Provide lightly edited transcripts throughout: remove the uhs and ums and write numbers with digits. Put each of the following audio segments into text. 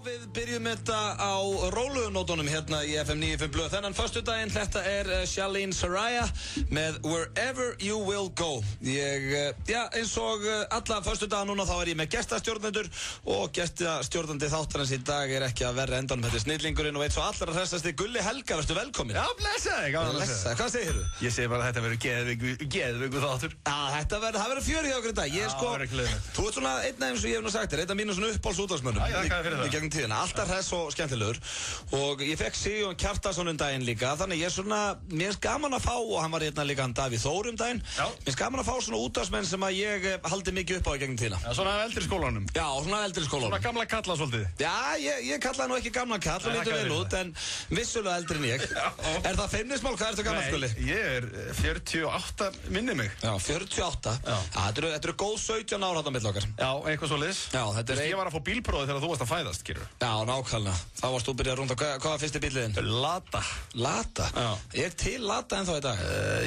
við byrjum þetta á rólugunótunum hérna í FM 95 Blöð. Þennan föstudaginn, þetta Charlene Saraya með Wherever You Will Go. Eins og alla föstudaga núna þá ég með gestastjórnendur og gestastjórnandi þáttarins í dag ekki að verra endanum. Þetta snillingurinn og veit svo allra hressasti Gulli Helga, verstu velkomin. Já, blessaði, gaman að blessa. Hvað segir þú? Ég segi bara að þetta verður geðveiku þáttur. Það verður fjör hjá okkur í dag. Þú ert svona einn af eins og ég hef nú sagt þér, einn af mínu svona uppáhaldsútvarpsmönnum í gegnum tíðina, alltaf hress og skemmtilegur. Og ég fekk Sigurjón Kjartason daginn líka, þannig ég svona, mér finnst gaman að fá, og hann var hérna líka hann Davíð Þór daginn, mér finnst gaman að fá svona útvarpsmenn sem að ég haldi mikið upp á í gegnum tíðina. Já, svona eldri skólanum. Já, svona eldri skólanum. Svona gamla kalla svolítið. Já, ég kallaði nú ekki gamla kall, hann lítur vel út, en vissulega eldri en ég. Er það feimnismál, hvað ertu gamall, Gulli? Ég 48 minni mig. Já, 48. Þetta eru góð 17 ára þarna milli okkar. Já, eitthvað svoleiðis. Já, þetta ég var að fá bílprófið þegar þú varst að fæðast, skilur. Já, nákvæmlega. Þá varst þú byrjað að rúnda. Hvað var fyrsti bíliðinn? Lada. Lada? Já. Ég til Lada ennþá í dag.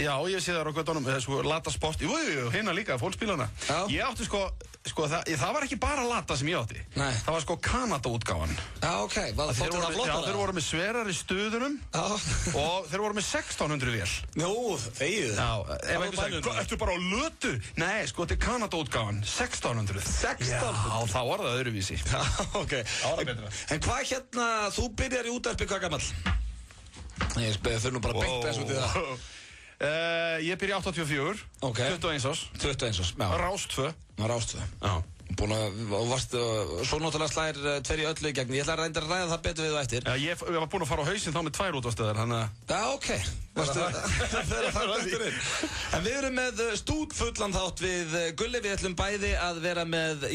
Já, ég sé það á göttunum, Lada Sport. Jú, hérna líka, fólksbílana. Já. Ég átti það var ekki bara Lada sem ég átti. Nei. Það var Kanada-útgáfan. Já, ok. Þeir voru með sverari stöðunum og þeir voru með 1600 vél. Jú, þegið. Já, ef einhver sagði, ertu bara á lötu? Nei, þetta Kanada-útgáfan, 1600. 1600? Já, þá var það öðruvísi. Já, ok. Það var betra. En hvað þú byrjar í útvarpi, hvað gamall? Ég fyrir nú bara beint eins út í það. Ég byrja 84, 21 árs. 21 árs, já. Rástvö. Já. Búin að, svo náttúrulega slæðir tveir í öllu í gegn. Ég ætla að reynda að ræða það betur við þú eftir. Já, ég var búin að fara á hausinn þá með 2 útvarpsstöðvar, þannig að... Já, ok. En við erum með stútfullan þátt við Gulli. Við ætlum bæði að vera með,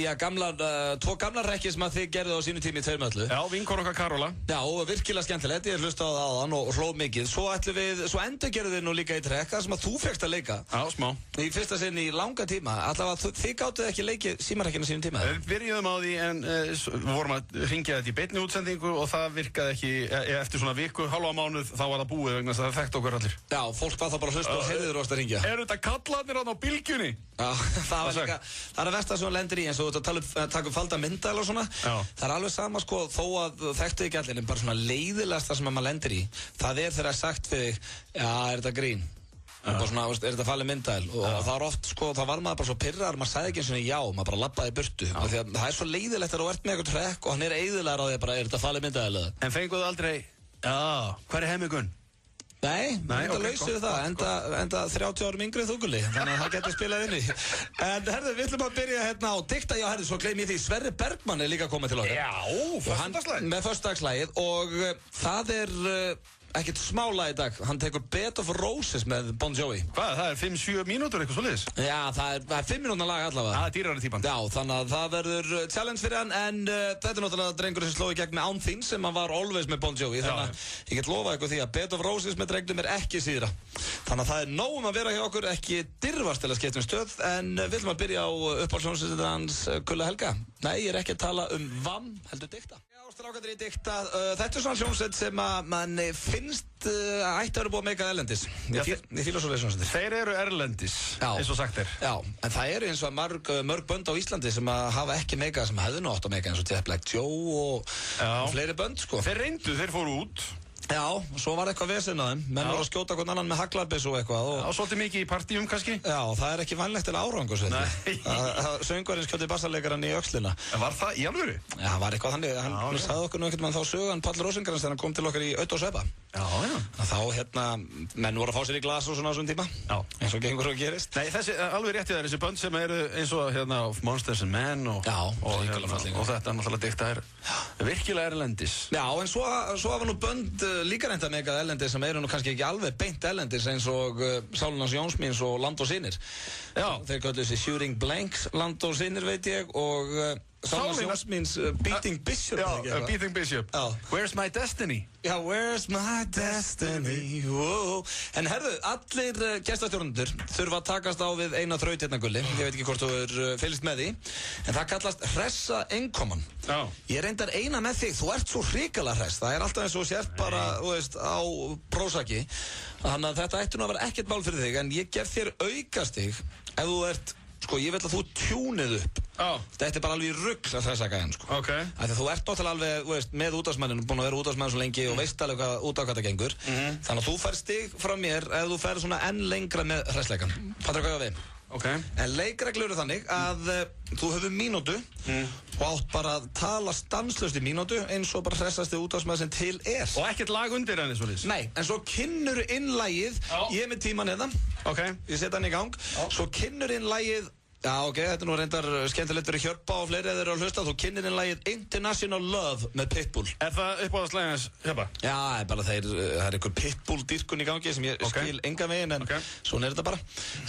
tvo gamlar rekki sem að þið gerðu á sínu tími í tveim öllu. Já, vinkona okkar Karola. Já, virkilega skemmtilegt. Ég hlusta á það áðan og hlóð mikið. Svo endurgerðu þið nú líka í trekka sem að þú fékkst að leika. Já, smá. Í fyrsta sinn í langa tíma. Allavega þið gátuð ekki leikið símarekkina sínum tíma. Við byrjuðum á því en við vorum að hringja þetta í beinni útsendingu og það virkaði ekki, eftir svona viku, halva mánuð, þá var það búið vegna þess að það þekkti okkur allir. Já, fólk var þá bara hlusta og heyrður oss að hringja. Eru þetta kallarnir á bylgjunni? Já, það var líka, það er að versta sem hún lendir í, eins og þú taka falda myndaðal og svona. Já. Það er alveg sama sko, þó að þekktu ekki allir, en bara svona leiðilegast það sem maður lendir í. Það þegar sagt fyrir þig, já, er þetta grín? Svona, er þetta falið myndaðil og það var oft sko, það var maður bara svo pirrar, maður sagði ekki eins og já, maður bara labbaði í burtu því að það er svo leiðilegt þegar þú ert með eitthvað trekk og hann eiðilegar á því bara, er þetta falið myndaðil eða? En fenguðu aldrei, hvað er hemmingun? Nei, enda lausið það, enda 30 árum yngri þú Gulli, þannig að það getur spilað inn í. En herðu, við ætlum að byrja hérna á dikta, já herðu, svo gleym ég því, Sverrir Bergmann líka komið til okkar. Já, föstudagsslagið. Með föstudagsslagið og það ekkert smála í dag, hann tekur Bed of Roses með Bon Jovi. Hvað, það er 5-7 mínútur eitthvað svoleiðis? Já, það er 5 mínútna lag allavega. Það er dýrari típan. Já, þannig að það verður challenge fyrir hann, en þetta er náttúrulega drengur sem sló í gegn með Án þín sem hann var always með Bon Jovi, þannig að ég get lofað ykkur því að Bed of Roses með drengnum ekki síðra. Þannig að það er nóg að vera hjá okkur, ekki dirfast til að skipta stöð, en við viljum að byrja á uppáhaldshljómsveitin hans Gulli Helga. Nei, ég er ekki að tala VAM, heldur dikta. Já, strákarnir í dikta, þetta er svona hljómsveit sem að mann finnst ætti að vera búið að meika erlendis. Ég fíla svo við svona. Þeir eru erlendis, eins og sagt er. Já, en það eru eins og mörg bönd á Íslandi sem að hafa ekki meikað sem hefðu nátt að meika, eins og Jet Black Joe og fleiri bönd, sko. Þeir reyndu, þeir fóru út. Já, svo var eitthvað vesinn á þeim. Menn voru að skjóta hvern annan með haglarbyssu og eitthvað. Já, svolítið mikið í partíum kannski. Já, það er ekki vænlegt til árangur. Söngvarinn skjóti bassarleikarann í öxlina. En var það í alvöru? Já, það var eitthvað þannig. Hann sagði okkur nú ekkert mann þá sögan Páll Rósinkrans þegar hann kom til okkar í Autt og Sveppa. Já. Þá, menn voru að fá sér í glas og svona á þessum tíma. Já. Eins og gengur og gerist. Nei, alveg rétt í þessi bönd sem eru eins og Monsters and Men og þetta náttúrulega dikta virkilega erlendis. Já, en svo hafa nú bönd líka reynda megað erlendis sem eru nú kannski ekki alveg beint erlendis eins og Sálunans Jónsmíns og Land og Synir. Já. Þeir kölluðu þessi Shooting Blanks, Land og Synir veit ég og Sálunans Jónsmíns Beating Bishop. Já, Beating Bishop. Já. Where's My Destiny? Já, Where's My Destiny? Wow. En herðu, allir gestastjórnendur þurfa að takast á við eina þraut hérna Gulli. Ég veit ekki hvort þú fylgst með því. En það kallast hressa einkoman. Já. Ég reyndar eina með þig, þú ert svo hrikalega hress. Það er alltaf eins og sért bara, þú veist, á prósaki. Þannig að þetta ætti nú að vera ekkert mál fyrir þig, en ég gef þér aukastig ef þú ert sko, ég vil að þú tjúnið upp. Þetta bara alveg í rugl að þessa gæðan, sko. Ok. Því þú ert náttúrulega alveg, þú veist, með útvarpsmanninu, búin að vera útvarpsmann svo lengi og veist alveg út á hvað það gengur. Þannig að þú fær stig frá mér ef þú fer svona enn lengra með hressleikan. Fattar hvað ég á við? Ok. En leikreglur eru þannig að þú hefur mínútu og átt bara að tala stanslaust í mínútu eins og bara hressasti útvarpsmaður sem til er. Og ekkert lag undir henni svo lýs? Nei, en svo kynnur inn lagið, ég er með tíman eða, ég set hann í gang, svo kynnur inn lagið. Já, ok, þetta er nú reyndar skemmtilegt fyrir Hjörpa og fleiri eða þeir eru að hlusta. Þú kynnir inn lagið International Love með Pitbull. Er það uppáðaslagið hans, Hjörpa? Já, bara það er einhver Pitbull-dýrkun í gangi sem ég skil enga veginn, en svona er þetta bara.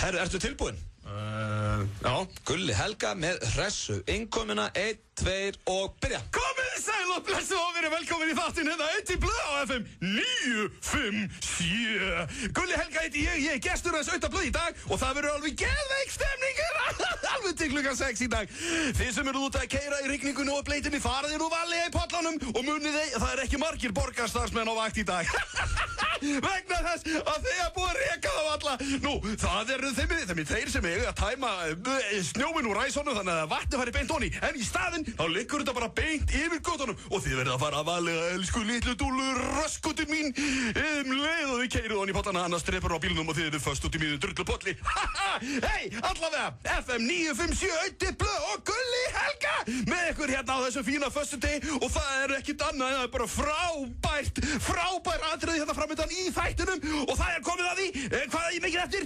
Herru, ertu tilbúinn? Já. Gulli Helga með hressu innkomuna, 1, 2 og byrja. Komið sæl og blessu og verið velkomin í þáttinn hérna Eitt í blöð á FM 957. Gulli Helga heiti ég er gestur hans Eitt í blöð í dag og það verður alveg geðveik stemning alveg til klukkan 6 í dag. Þið sem eru út að keyra í rigningunni og bleitinni faraði nú varlega í pollanum og munið þið, það er ekki margir borgarstarfsmenn á vakt í dag. Vegna þess að þið er búið að reka þá alla. Nú, það eru þeir sem eiga að tæma snjóminn úr ræsónum þannig að vatni fari beint onni, en í staðinn þá liggur þetta bara beint yfir götunum og þið verðið að fara að valega, elsku litlu dúllu röskutin mín, leið og þið keyrið onni í pollana, annars drepur á bílunum og þið eru föst út í mínu drullupolli. Hei, allavega, FM 957 Eitt í blöð og Gulli Helga með ykkur hérna á þessum fína föstudegi og það er ekkit annað en það er bara frábær atriði hérna framöndan í þættinum og það er komið að því, hvað er ég mikið eftir?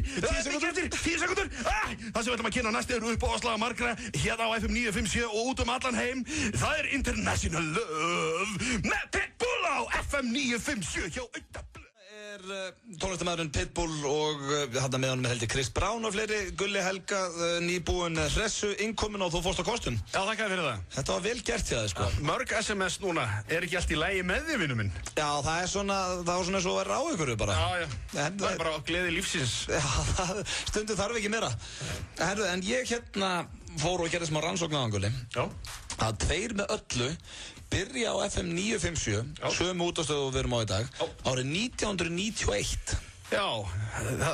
10 sekundur. Það sem við ætlum að kynna næst eru uppáhaldslega margra hérna á FM 957 og út allan heim. Það er International Love með Pitbull á FM 957 hjá Auðablu. Tónlistamæðurinn Pitbull og hann með honum held ég Chris Brown og fleiri. Gulli Helga nýbúin hressu innkomin og þú fórst á kostun. Já, þakka fyrir það. Þetta var vel gert hjá þig, sko. Mörg SMS núna, er ekki allt í lagi með þig, vinnu minn? Já, það var svona svo að vera á ykkur bara. Já. Það er bara gleði lífsins. Já, stundum þarf ekki meira. Herru, en ég hérna fór og gerði smá rannsókn á hann, Gulli. Já. Að Tveir með öllu byrja á FM 957, sömu útastöðu við erum á í dag, árið 1991. Já,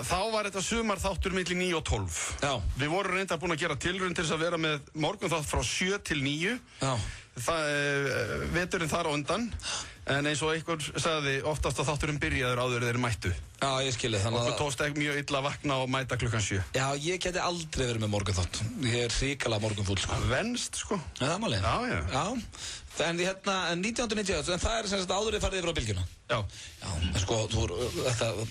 þá var þetta sumarþáttur milli 9 og 12. Já. Við vorum reynda búin að gera tilraun til þess að vera með morgunþátt frá 7 til 9. Já. Veturinn þar á undan, en eins og einhver sagði, oftast að þátturinn byrjaður áður þeir mættu. Já, ég skilji þannig að... Okkur tókst ekki mjög illa að vakna og mæta klukkan 7. Já, ég geti aldrei verið með morgunþátt. Ég er hrikalega morgunfúll, sko. Venst, sko. Það er málið. Já. En hérna, 1998, en það er sem sagt áður þið farið yfir á bylgjuna. Já. Já, en sko,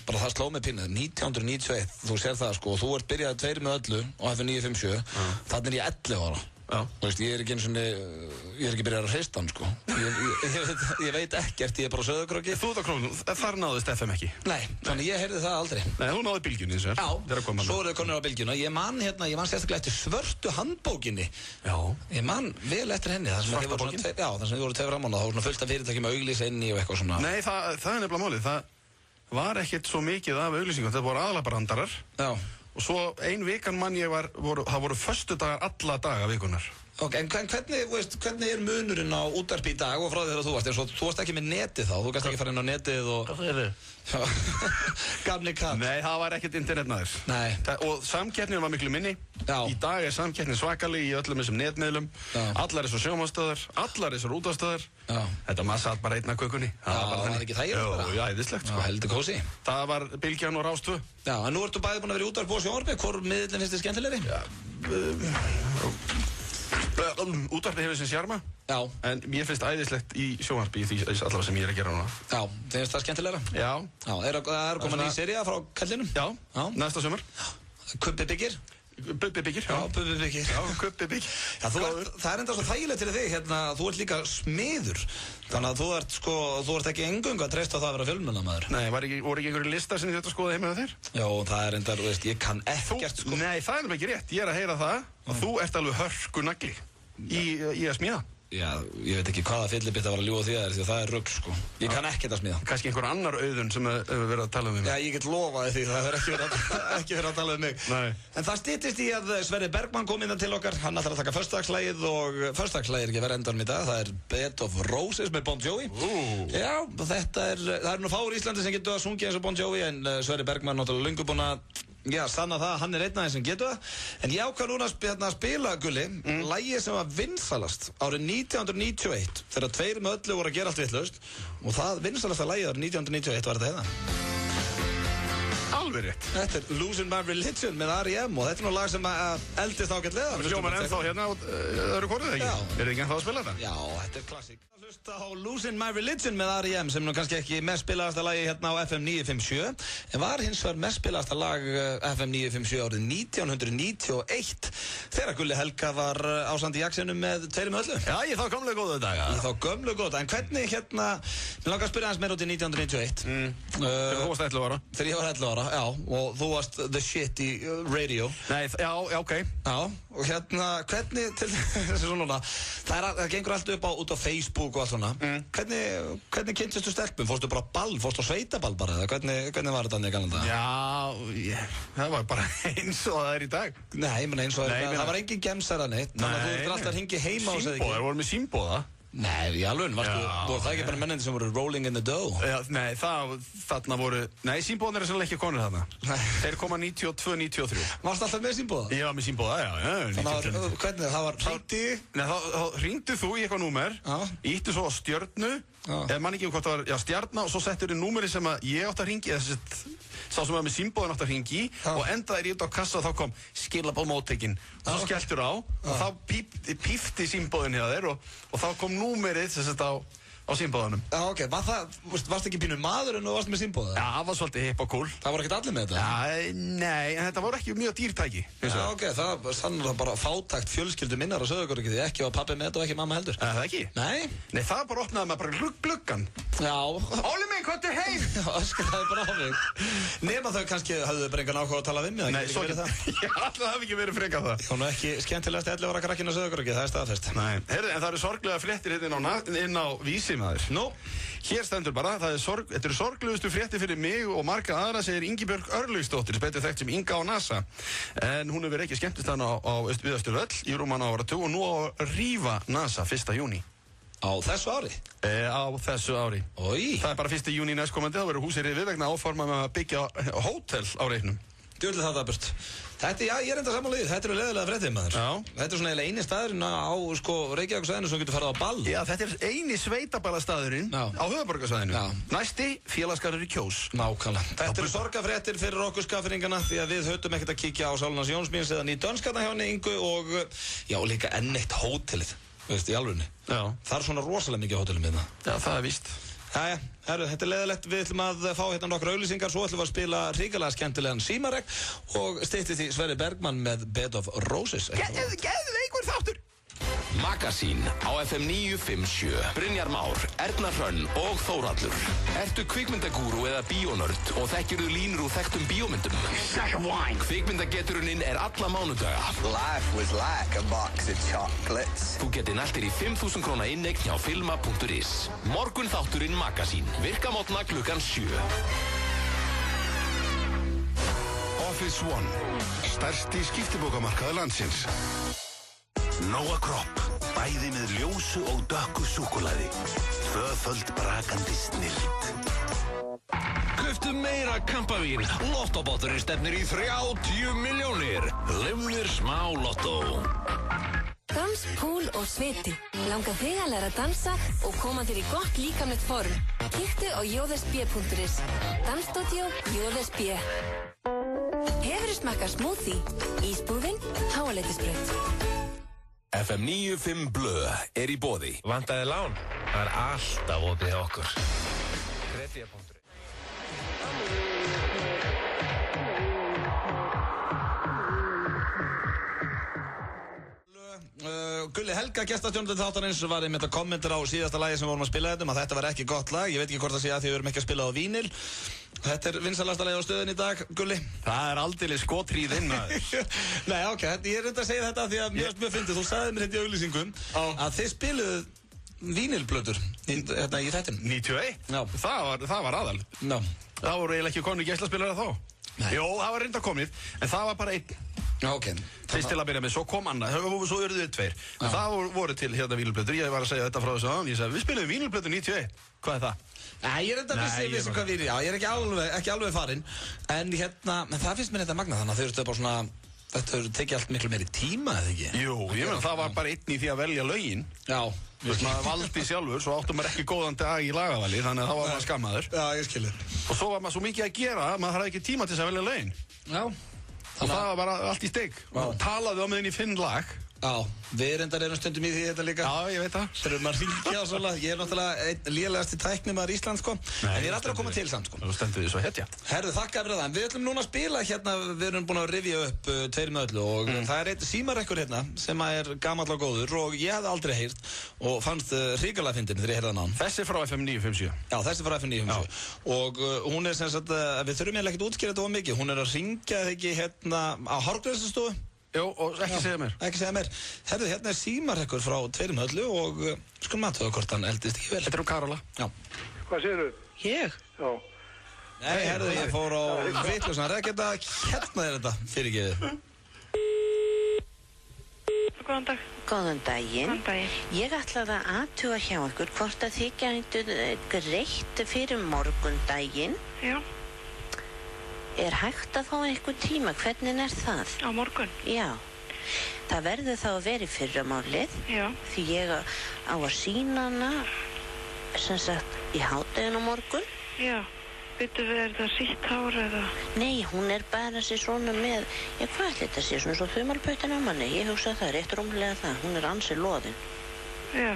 bara það sló mig pinna. 1991, þú sér það, sko, þú ert byrjað Tveir með öllu á FM 957, þannig er ég 11 ára. Já. Þú veist, ég er ekki byrjað að hreista hann, sko. Ég veit ekkert, ég er bara á Söðurkróki. Þú ert á Króknum, þar náðist FM ekki? Nei, þannig ég heyrði það aldrei. Nei, þú náði bylgjunni eins og Já, svo eru þið konur á bylgjuna. Ég man sérstaklega eftir svörtu handbókinni. Já. Ég man vel eftir henni. Svarta bókin? Já, þar sem þið voru 2 frammána. Það voru svona fullt af fyrirtækjum að auglýsa inni og eitthvað svona. Nei, það er nefnilega málið. Það var ekkert svo mikið af auglýsingum. Þetta voru aðalega bara handarar. Já. Og svo ein vikan mann það voru föstudagar alla daga vikunar. Ok, en hvernig er munurinn á útvarpi í dag og frá því þegar þú varst? Eins og þú varst ekki með netið þá, þú gæst ekki fara inn á netið og... Hvað er þið? Gamli kall. Nei, það var ekkert internetnaður. Nei. Og samkeppnin var miklu minni. Já. Í dag er samkeppnin svakalig í öllum þessum netmiðlum. Já. Allar þessar sjónvarpsstöðvar, allar þessar útvarpsstöðvar. Já. Þetta massa allt bara einn af kökunni. Já, það er ekki þægilegt bara. Já, æðislegt, sko. Já, heldur kósí. Það var Bylgjan og Rás 2. Já, en nú ertu bæði búin að vera í útvarpi og sjónvarpi. Hvor miðillinn finnst þér skemmtilegri? Já, útvarpið hefur sin sjarma. Já. En mér finnst æðislegt í sjónvarpi í því allavega sem ég er að gera núna. Já, finnst það skemmtilegra? Já. Já, það er komin ný sería frá kallinum? Já, næsta sumar. Kubbi byggir? Bubbi byggir, já. Já, Bubbi byggir. Já, Kubbi byggir. Já, það er enda svo þægilegt til þig, hérna, þú ert líka smiður. Þannig að þú ert ekki eingöngu að treysta á það að vera fjölmiðlamaður. Nei, voru ekki einhverju listar sem þetta skoða heima með þér? Já, það er enda, þú veist, ég kann ekkert, sko. Nei, það er alveg ekki rétt. Ég er að heyra það og þú ert alveg hörkunagli í að smíða. Já, ég veit ekki hvaða fyllibitt að vera að ljúga því að það er rugl, sko. Ég kann ekkert að smíða. Kannski einhver annar Auðun sem hefur verið að tala um mig. Já, ég get lofaði því, það hefur ekki verið að tala um mig. Nei. En það styttist í að Sverrir Bergman kom inn til okkar. Hann ætlar að taka föstudagsslagið og föstudagsslagið er ekki verið endanum í dag. Það er Bed of Roses með Bon Jovi. Já, það er nú fáir í Íslandi sem getur að sungja eins og Bon Jovi, en Sverrir Bergman náttúrulega löngu búinn að Já, sanna það að hann einn aðeins sem getur það. En ég ákvað núna að spila, Gulli, lagið sem var vinsalast árið 1991, þegar Tveir með öllu voru að gera allt vitlaust, og það vinsalasta lagið árið 1991 var þetta hérna. Alveg rétt. Þetta Losing My Religion með R.E.M. og þetta nú lag sem eldist ágætlega. Hljómar ennþá hérna á öðru korið, ekki? Já. Þið ekki ennþá að spila þetta? Já, þetta klassík. Hlusta á Losing My Religion með R.E.M. sem nú kannski ekki mest spilaðasta lagi hérna á FM 957, en var hins vegar mest spilaðasta lag FM 957 árið 1991 þegar Gulli Helga var ásandi í Jacksonu með Tveir með öllu. Já, ég þá gömlu góðu daga. Ég þá gömlu góðu daga. En hvernig hérna, mér langar að spyrja aðeins meira út í 1991. Þegar þú varst 11 ára. Þegar ég var 11 ára, já, og þú varst the shit í radio. Nei, já, ok. Já, og hérna, hvernig til þessu svona, það gengur allt upp út á Facebook og allt svona. Hvernig kynntistu stelpum? Fórstu bara ball, fórstu á sveitaball bara, eða hvernig var þetta í gamla daga? Já, það var bara eins og það í dag. Nei, ég meina eins og það var engin gemsara neitt, þannig að þú ert alltaf að hringja heima og segja ekki. Símbóðar, voru með símbóða? Nei, í alveg, voru það ekki bara mennindi sem voru rolling in the dough? Já, nei, þarna voru, nei, símbóðar er sannlega ekki konur þarna. Þeir koma 92-93. Varstu alltaf með símbóða? Ég var með símbóða, já. Þannig að, hvernig, það var hringdi? Nei, þá hringdu þú í eitthvað númer, íttu svo á stjörnu, eða mann ekki hvort það var, já, stjarna, og svo settur þið númeri sem að ég átt að hringi, eða sá sem var með símbóðan átt að hringi, og endaði ég út á kassa og þá kom skilabóð móttekinn. Og svo skelltur á, og þá pífti símbóðin hjá þér, og þá kom númerið sem sett á símbóðanum. Já, ok, varst ekki pínu maður en þú varst með símbóða? Já, það var svolítið hipp og cool. Það var ekkert allir með þetta? Já, nei, en þetta voru ekki mjög dýrtæki. Já, ok, það var sannlega bara fátækt fjölskyldu minnar á Sauðárkróki, því ekki var pabbi með þetta og ekki mamma heldur. Það ekki? Nei. Nei, það bara opnaði maður bara gluggan. Já. Óli minn, hvað er heim? Já, öskraði bara á mig. Nema þau kannski höfðu bara engan áhuga að tala við mig. Nei, svo ekki. Alltaf hafi ekki verið frekar það. Hún er ekki skemmtilegast 11 ára krakkinn á Sauðárkróki, það er staðfest. Nei, heyrðu, en það eru sorglega fréttir inn á Vísi, maður. Nú, hér stendur bara, þetta eru sorglegustu fréttir fyrir mig og marga aðra, segir Ingibjörg Örlygsdóttir, betur þekkt sem Inga á NASA. En hún hefur ekki skemmtist hann við Austurvöll í rúman áratug og nú á að rífa NASA 1. júní. Á þessu ári? Á þessu ári. Oi. Það er bara 1. júní næstkomandi, þá verður húsið rifið vegna áforma með að byggja hótel á reitnum. Djúlega það burt. Þetta, já, ég er enda samanlegið. Þetta eru leiðilega fréttir, maður. Já. Þetta er svona eiginlega eini staðurinn á, Reykjavíkursvæðinu sem getur farið á ball. Já, þetta er eini sveitaballastaðurinn á höfuðborgarsvæðinu. Já. Næsti, félagsgarður í Kjós. Nákvæmlega. Þetta eru sorgafréttir fyrir okkur skaffiringana því að við höfum ekkert að kíkja á Sálunars Jónsmíns eða Nýdönskatna hjá henni Ingu og, já, líka enn eitt hótelið, veist, í alvörunni. Já. Það er svona rosalega mikið hótelum hérna. Já, það er víst. Jæja, herru, þetta er leiðilegt, við ætlum að fá hérna nokkra auglýsingar, svo ætlum við að spila hrikalega skemmtilegan símarek og styttist í Sverrir Bergmann með Bed of Roses. Geðveikur þáttur! Magasín á FM 957. Brynjar Már, Erna Hrönn og Þórhallur. Ertu kvikmyndagúru eða bíónörd og þekkirðu línur úr þekktum bíómyndum? Kvikmyndageturinn er alla mánudaga. Life was like a box of chocolates. Þú getur nættir í 5.000 króna inneign hjá filma.is. Morgun þátturinn Magasín. Virka mótna klukkan 7. Office One. Stærsti skiptibókamarkaður landsins. Nóa Kropp, bæði með ljósu og dökku súkkulaði. Tvöföld brakandi snilld. Kauftu meira kampavín. Lottobáturinn stefnir í 30 milljónir. Lifðir smá lottó. Dans, púl og sviti. Langar þig að læra að dansa og koma þér í gott líkamlegt form. Kíktu á jóðsb.is. Dansstudio Jóðsb. Hefurðu smakkað smoothie? Ísbúðin, Háaleitisbraut. FM 95 Blö er í boði. Vantaði lán? Það er alltaf opið hjá okkur. Kredía.is. Gulli Helga, gestastjónandi þáttarins, var einmitt að kommenta á síðasta lagi sem vorum að spila þetta, að þetta var ekki gott lag. Ég veit ekki hvort það sé að því við erum ekki að spila á vínil. Þetta er vinsalasta lagi á stöðin í dag, Gulli. Það er aldeilis skotríð inn að Nei, ok, ég er reynda að segja þetta því að mjög fyndið, þú sagði mér þetta í auglýsingum að þið spiluðu vínilblötur í þættinum. 91? Já. Það var aðal. Já. Það voru eiginlega ekki konur geislaspilara þá. Nei. Jó, það var reynda komið, en það var bara einn. Já, ok. Fyrst til að byrja með, svo kom annað, svo urðu þið 2. En það voru til hérna vínilblöður, ég var að segja þetta frá þessu áðan, ég sagði, við spilum vínilblöður 91. Hvað er það? Nei, ég er enda vissi hvað við, já, ég er ekki alveg farinn, en hérna, en það finnst mér þetta magna þannig að þau eru bara svona, þetta hefur tekið allt miklu meiri tíma, eða ekki? Jú, ég meina, það var bara einn í því að velja lögin. Já. Þú veist, maður valdi sjálfur, svo áttum maður ekki góðan dag í lagavali, þannig að þá var maður skammaður. Já, ég skilur. Og svo var maður svo mikið að gera, maður hafði ekki tíma til þess að velja lögin. Já. Og það var bara allt í steik. Talaðu á meðin í 5 lag. Já, við reyndar erum stundum í því þetta líka. Já, ég veit það. Þurfum að hringja og svona. Ég er náttúrulega einn lélegasti tæknimaður Íslands, sko. En ég er alltaf að koma til samt, sko. Þú stendur því svo hetja. Herðu, þakka fyrir það. Við ætlum núna að spila hérna, við erum búin að rifja upp 2 með öllu og það er einn símarekkur hérna sem er gamall og góður og ég hafði aldrei heyrt og fannst hrikalega fyndin þegar ég heyrði hann á hann. Þessi er frá FM 957. Já, þessi er frá FM 957. Og hún er sem sagt, við þurfum eiginlega ekkert að útskýra þetta of mikið. Hún er að hringja þig hérna á Hárgreiðslustofu. Jú, og ekki segja mér. Ekki segja mér. Herðu, hérna er símarekkur frá 2 með öllu og skulum aðtöða hvort hann eldist ekki vel. Þetta er Karola. Já. Hvað segirðu? Ég? Já. Nei, herðu, ég fór á vitlausna. Það er ekki hérna þetta fyrirgefið. Góðan dag. Góðan daginn. Góðan daginn. Ég ætlaði að athuga hjá ykkur hvort að þið gætu greitt fyrir morgundaginn. Já. Er hægt að fá einhver tíma? Hvernig er það? Á morgun? Já. Það verður þá að vera í fyrramálið. Já. Því ég á að sýna hana, sem sagt, í hádeginu á morgun. Já. Býttu við, er það sítt hár eða? Nei, hún er bara sér svona með, já, hvað ætli þetta sé? Svona svo þumalpautin á manni. Ég hugsa það, rétt rúmlega það. Hún er ansi loðin. Já.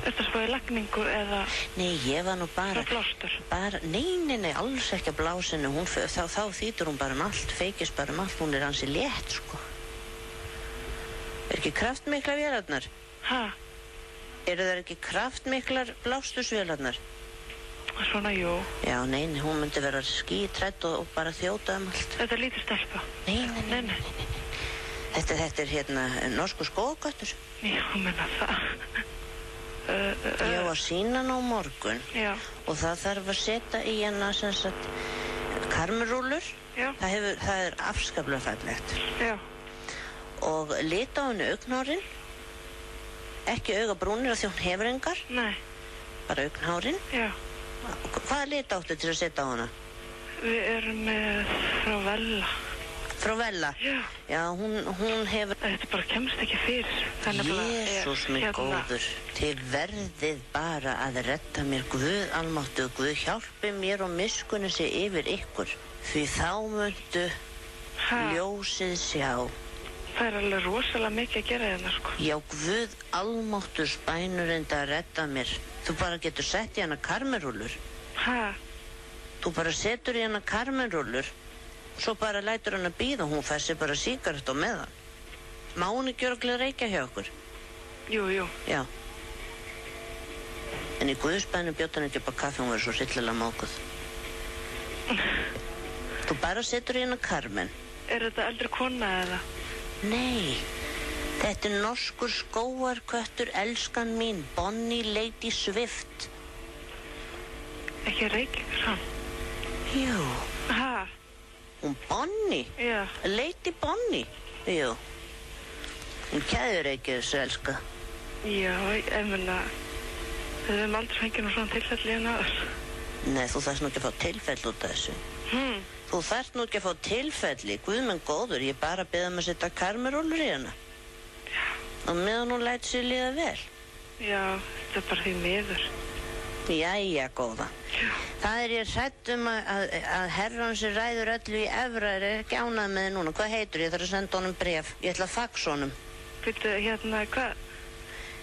Er það spáði lagningu eða? Nei, ég var nú bara... Það blástur? Nei, alls ekki að blásinu. Þá þýtur hún bara allt, feikist bara allt. Hún er ansi létt, sko. Er ekki kraftmiklar vélarnar? Ha? Eru það ekki kraftmiklar blástusvélarnar? Svona, jú. Já, nei, hún myndi vera skítrædd og bara þjóta allt. Þetta er lítið stelpa? Nei. Þetta er hérna norsku skógöttur. Já, menna það. Ég var að sýna hann á morgun. Já. Og það þarf að setja í hana sem sagt karmerúllur. Já. Það er afskaplega fallegt. Já. Og lita á henni augnhárin. Ekki augabrúnir af því hún hefur engar. Nei. Bara augnhárin. Já. Hvaða lit áttu til að setja á hana? Við erum með frá Vella. Frá Vella? Já. Já, hún hefur... Þetta bara kemst ekki fyrir. Jesús minn góður. Þið verðið bara að redda mér. Guð almáttugur, Guð hjálpi mér og miskunni sig yfir ykkur. Því þá myndu ljósið sjá. Það er alveg rosalega mikið að gera hérna, sko. Já, Guð almáttur spænurinn að redda mér. Þú bara getur sett í hana karmerúllur. Ha? Þú bara setur í hana karmerúllur. Svo bara lætur hann að bíða, hún fær sér bara sígaret á meðan. Má hún ekki örugglega reykja hjá okkur? Jú. Já. En í Guðspænu bjótt hann ekki upp á kaffi, hún verður svo hryllilega mókuð. Þú bara setur í hana Carmen. Er þetta eldri kona eða? Nei, þetta er norskur skógarköttur, elskan mín, Bonnie Lady Swift. Ekki reykingur hann? Jú. Ha? Hún Bonnie? Já. Lady Bonnie? Jú. Hún kæður ekki þessu elska. Já, ég meina, við höfum aldrei fengið nú svona tilfelli en aðeins. Nei, þú þarfst nú ekki að fá tilfelli út af þessu. Þú þarft nú ekki að fá tilfelli, Guð minn góður, ég bara beða að setja karmerúllur í hana. Já. Og meðan hún lætur sér líða vel. Já, þetta er bara því miður. Jæja, góða. Já. Það er ég hrædd að herran sem ræður öllu í Evra er ekki ánægð með þið núna. Hvað heitur? Ég þarf að senda honum bréf. Ég ætla að faxa honum. Býttu, hérna, hvað?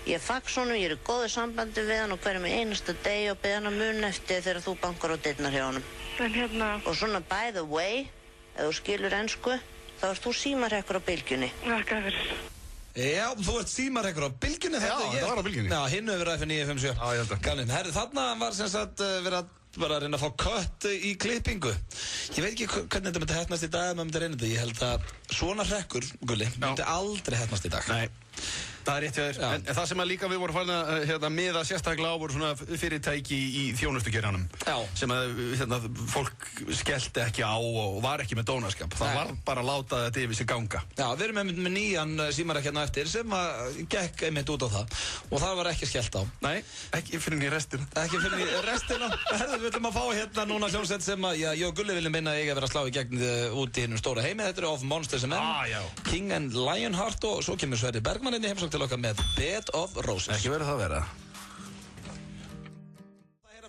Ég faxa honum, ég er í góðu sambandi við hann og hverjum í einasta degi og beð hann að muna eftir þegar þú bankar á dyrnar hjá honum. En hérna... Og svona by the way, ef þú skilur ensku, þá ert þú símarekkur á Bylgjunni. Þakka fyrir. Já, þú ert símarekkur á Bylgjunni, þetta er ég. Já, það var á Bylgjunni. Já, hinn hefur verið FM 957. Já, ég held að. Galinn, herri, þarna var sem sagt verið að bara reyna að fá kött í klippingu. Ég veit ekki hvernig þetta myndi heppnast í dag, maður myndi reyna þetta. Ég held að svona hrekkur, Gulli, myndi aldrei heppnast í dag. Nei. Það rétt hjá þér, en það sem að líka við vorum farin að miða sérstaklega á voru svona fyrirtæki í þjónustugerjanum sem að fólk skellti ekki á og var ekki með dónaskap. Það var bara að láta þetta yfir sig ganga. Já, við erum með nýjan símarekk hérna eftir sem að gekk einmitt út á það og það var ekki skellt á. Nei, ekki fyrir í restina. Ekki fyrir í restina. Herðu, við ætlum að fá hérna núna hljómsveit sem að ég og Gulli viljum minna að eiga að vera að slá í gegn út í hinnum stóra heimi. Þetta Of Monsters and Men, King and Lionheart og svo kemur Sverrir Bergman inn í heimsókn til okkar með Bed of Roses. Ekki verið það að vera.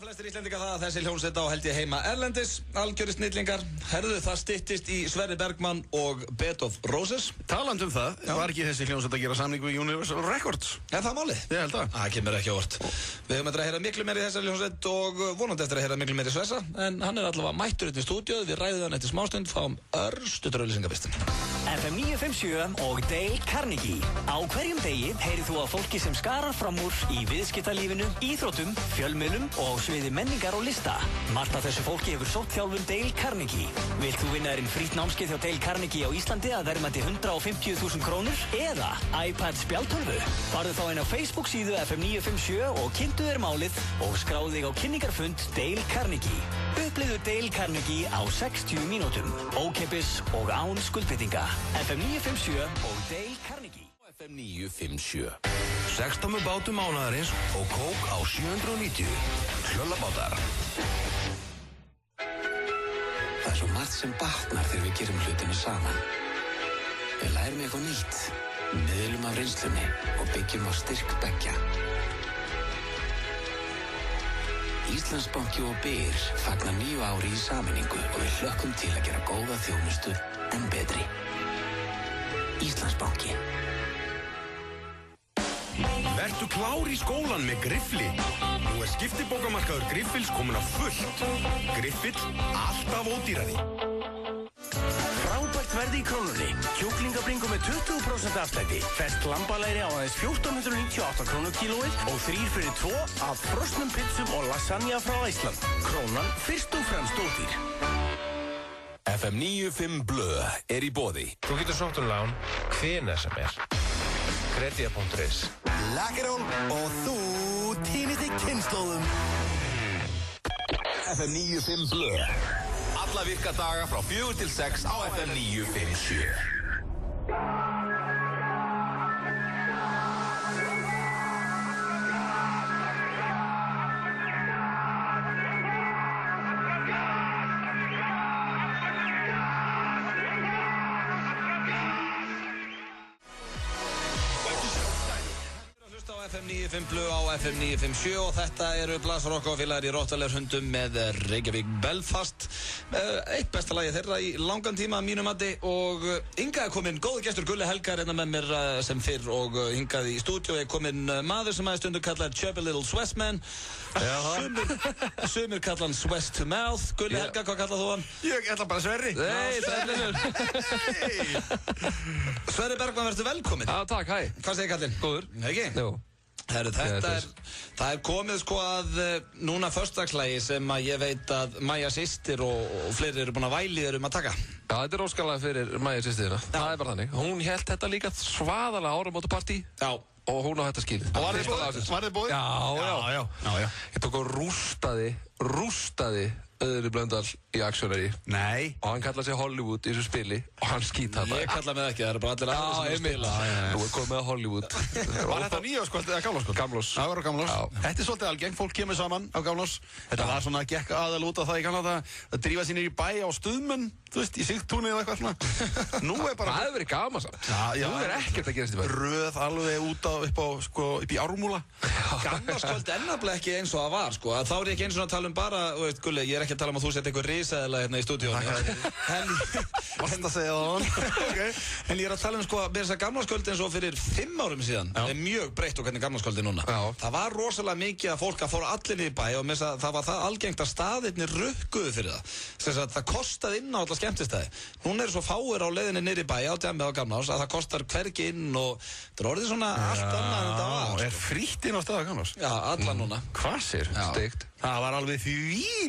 Flestir Íslendingar það að þessi hljómsveit á held ég heima erlendis, algjöri snillingar. Herðu, það styttist í Sverrir Bergman og Bed of Roses. Talandi það, var ekki þessi hljómsveit að gera samning við Universal Records? Er það málið? Ég held það. Það kemur ekki á óvart. Við höfum eftir að heyra miklu meira í þessari hljómsveit og vonandi eftir að heyra miklu meira í Svessa, en hann allavega mættur inn í stúdíóð, við ræðum hann eftir smástund, fáum örstutur auglýsingavistin. FM 957 og Dale Carnegie. Á hverjum degi heyrið þú að fólki sem skarar fram úr í viðskiptalífinu, íþróttum, fjölmiðlum og sviði menningar og lista. Margt af þessu fólki hefur sótt þjálfun Dale Carnegie. Vilt þú vinna þér frítt námskeið hjá Dale Carnegie á Íslandi að verðmæti 150.000 krónur eða iPad spjaldtölvu? Farðu þá inn á Facebook síðu FM 957 og kynntu þér málið og skráðu þig á kynningarfund Dale Carnegie. Upplifðu Dale Carnegie á 60 mínútum. Ókeypis og án skuldbindinga. FM 957 og Dale Carnegie. FM 957 16 bátum mánaðarins og kók á 790. Hlöllabátar. Það svo margt sem batnar þegar við gerum hlutina saman. Við lærum eitthvað nýtt, miðlum af reynslunni og byggjum á styrk beggja. Íslandsbanki og Byr fagnar 9 ári í sameiningu og við hlökkum til að gera góða þjónustu en betri. Íslandsbanki. Vertu klár í skólan með Griffli. Nú skiptibókamarkaður Griffils komin á fullt. Griffill, alltaf ódýrari. Frábært verði í Krónunni. Kjúklingabringu með 20% afslætti. Ferskt lambalæri á aðeins 1498 krónur kílóið og 3 fyrir 2 af frosnum pizzum og lasagna frá Ísland. Krónan fyrst og fremst ódýr. FM 95 Blö í boði. Þú getur sótt lán hvenær sem Kredia.is Lakkerón og þú týnist í kynslóðum. FM 95 Blö. Alla virka daga frá 4 til 6 á FM 957. FM 95 Blö á FM 957 og þetta eru Blasarokk og félagar í Rottweiler hundum með Reykjavík Belfast. Eitt besta lagi þeirra í langan tíma að mínum mati og hingað kominn góður gestur Gulli Helgar hérna með mér sem fyrr og hingað í stúdíu kominn maður sem aðeins stundu kallar Chubby Little Swessman. Sumir kallar hann Swess to Mouth. Gulli Helgar, hvað kallar þú hann? Ég ætla bara Sverri. Nei, Sverri Bergman, verður velkominn. Já, takk, hæ. Hvað segir kallinn? Góður. Ekki? Jú. Herru, það komið sko að núna föstudagslægi sem að ég veit að Maja systir og fleiri eru búin að væli að taka. Já, þetta er óskalega fyrir Maja systirina. Það er bara þannig. Hún hélt þetta líka svaðalega áramótapartí. Já. Og hún á þetta skilið. Og var þið búið? Já. Ég tók og rústaði Öðru Blöndal í Actionary. Nei. Og hann kallaði sig Hollywood í þessu spili og hann skíthallaði. Ég kallaði mig ekki, það eru bara allir aðeins sem að spila. Nú komið að Hollywood. Var þetta nýjáskvöld eða gamláskvöld? Gamlás. Það var á gamlás. Þetta er svolítið algengt, fólk kemur saman á gamlás. Þetta var svona að gekk aðal út á það í gamla að drífa sér niður í bæ á Stuðmenn, þú veist, í Sigtúni eða eitthvað svona. Nú er bara... Það hefur verið gaman samt. Nú er ekkert að gerast í bæ. Röð alveg upp í Ármúla. Gamláskvöld ennabla ekki eins og það var, sko. Þá er ég ekki eins og að tala bara, veist, Gulli, ég er ekki að tala að þú setja einhver risaðilega hérna í stúdíónu. Varst að segja það okay. En ég er að tala sko að þess að gamlaskvöldi eins og fyrir 5 árum síðan er mjög breytt og hvernig gamlaskvöldi núna. Það var rosalega mikið að fólk að fóra allir niður í bæ og það var það algengt að staðirnir rukkuðu fyrir það. Þess að það kostaði inn á alla skemmtistæði. Núna eru svo fáir á leiðinni niður í bæ á djamið á gamlás að það kostar hvergi inn og það er orðið svona allt annað en þetta var. Er frítt inn á staða gamlás? Já, allan núna. Hvað sér? Steikt. Það var alveg því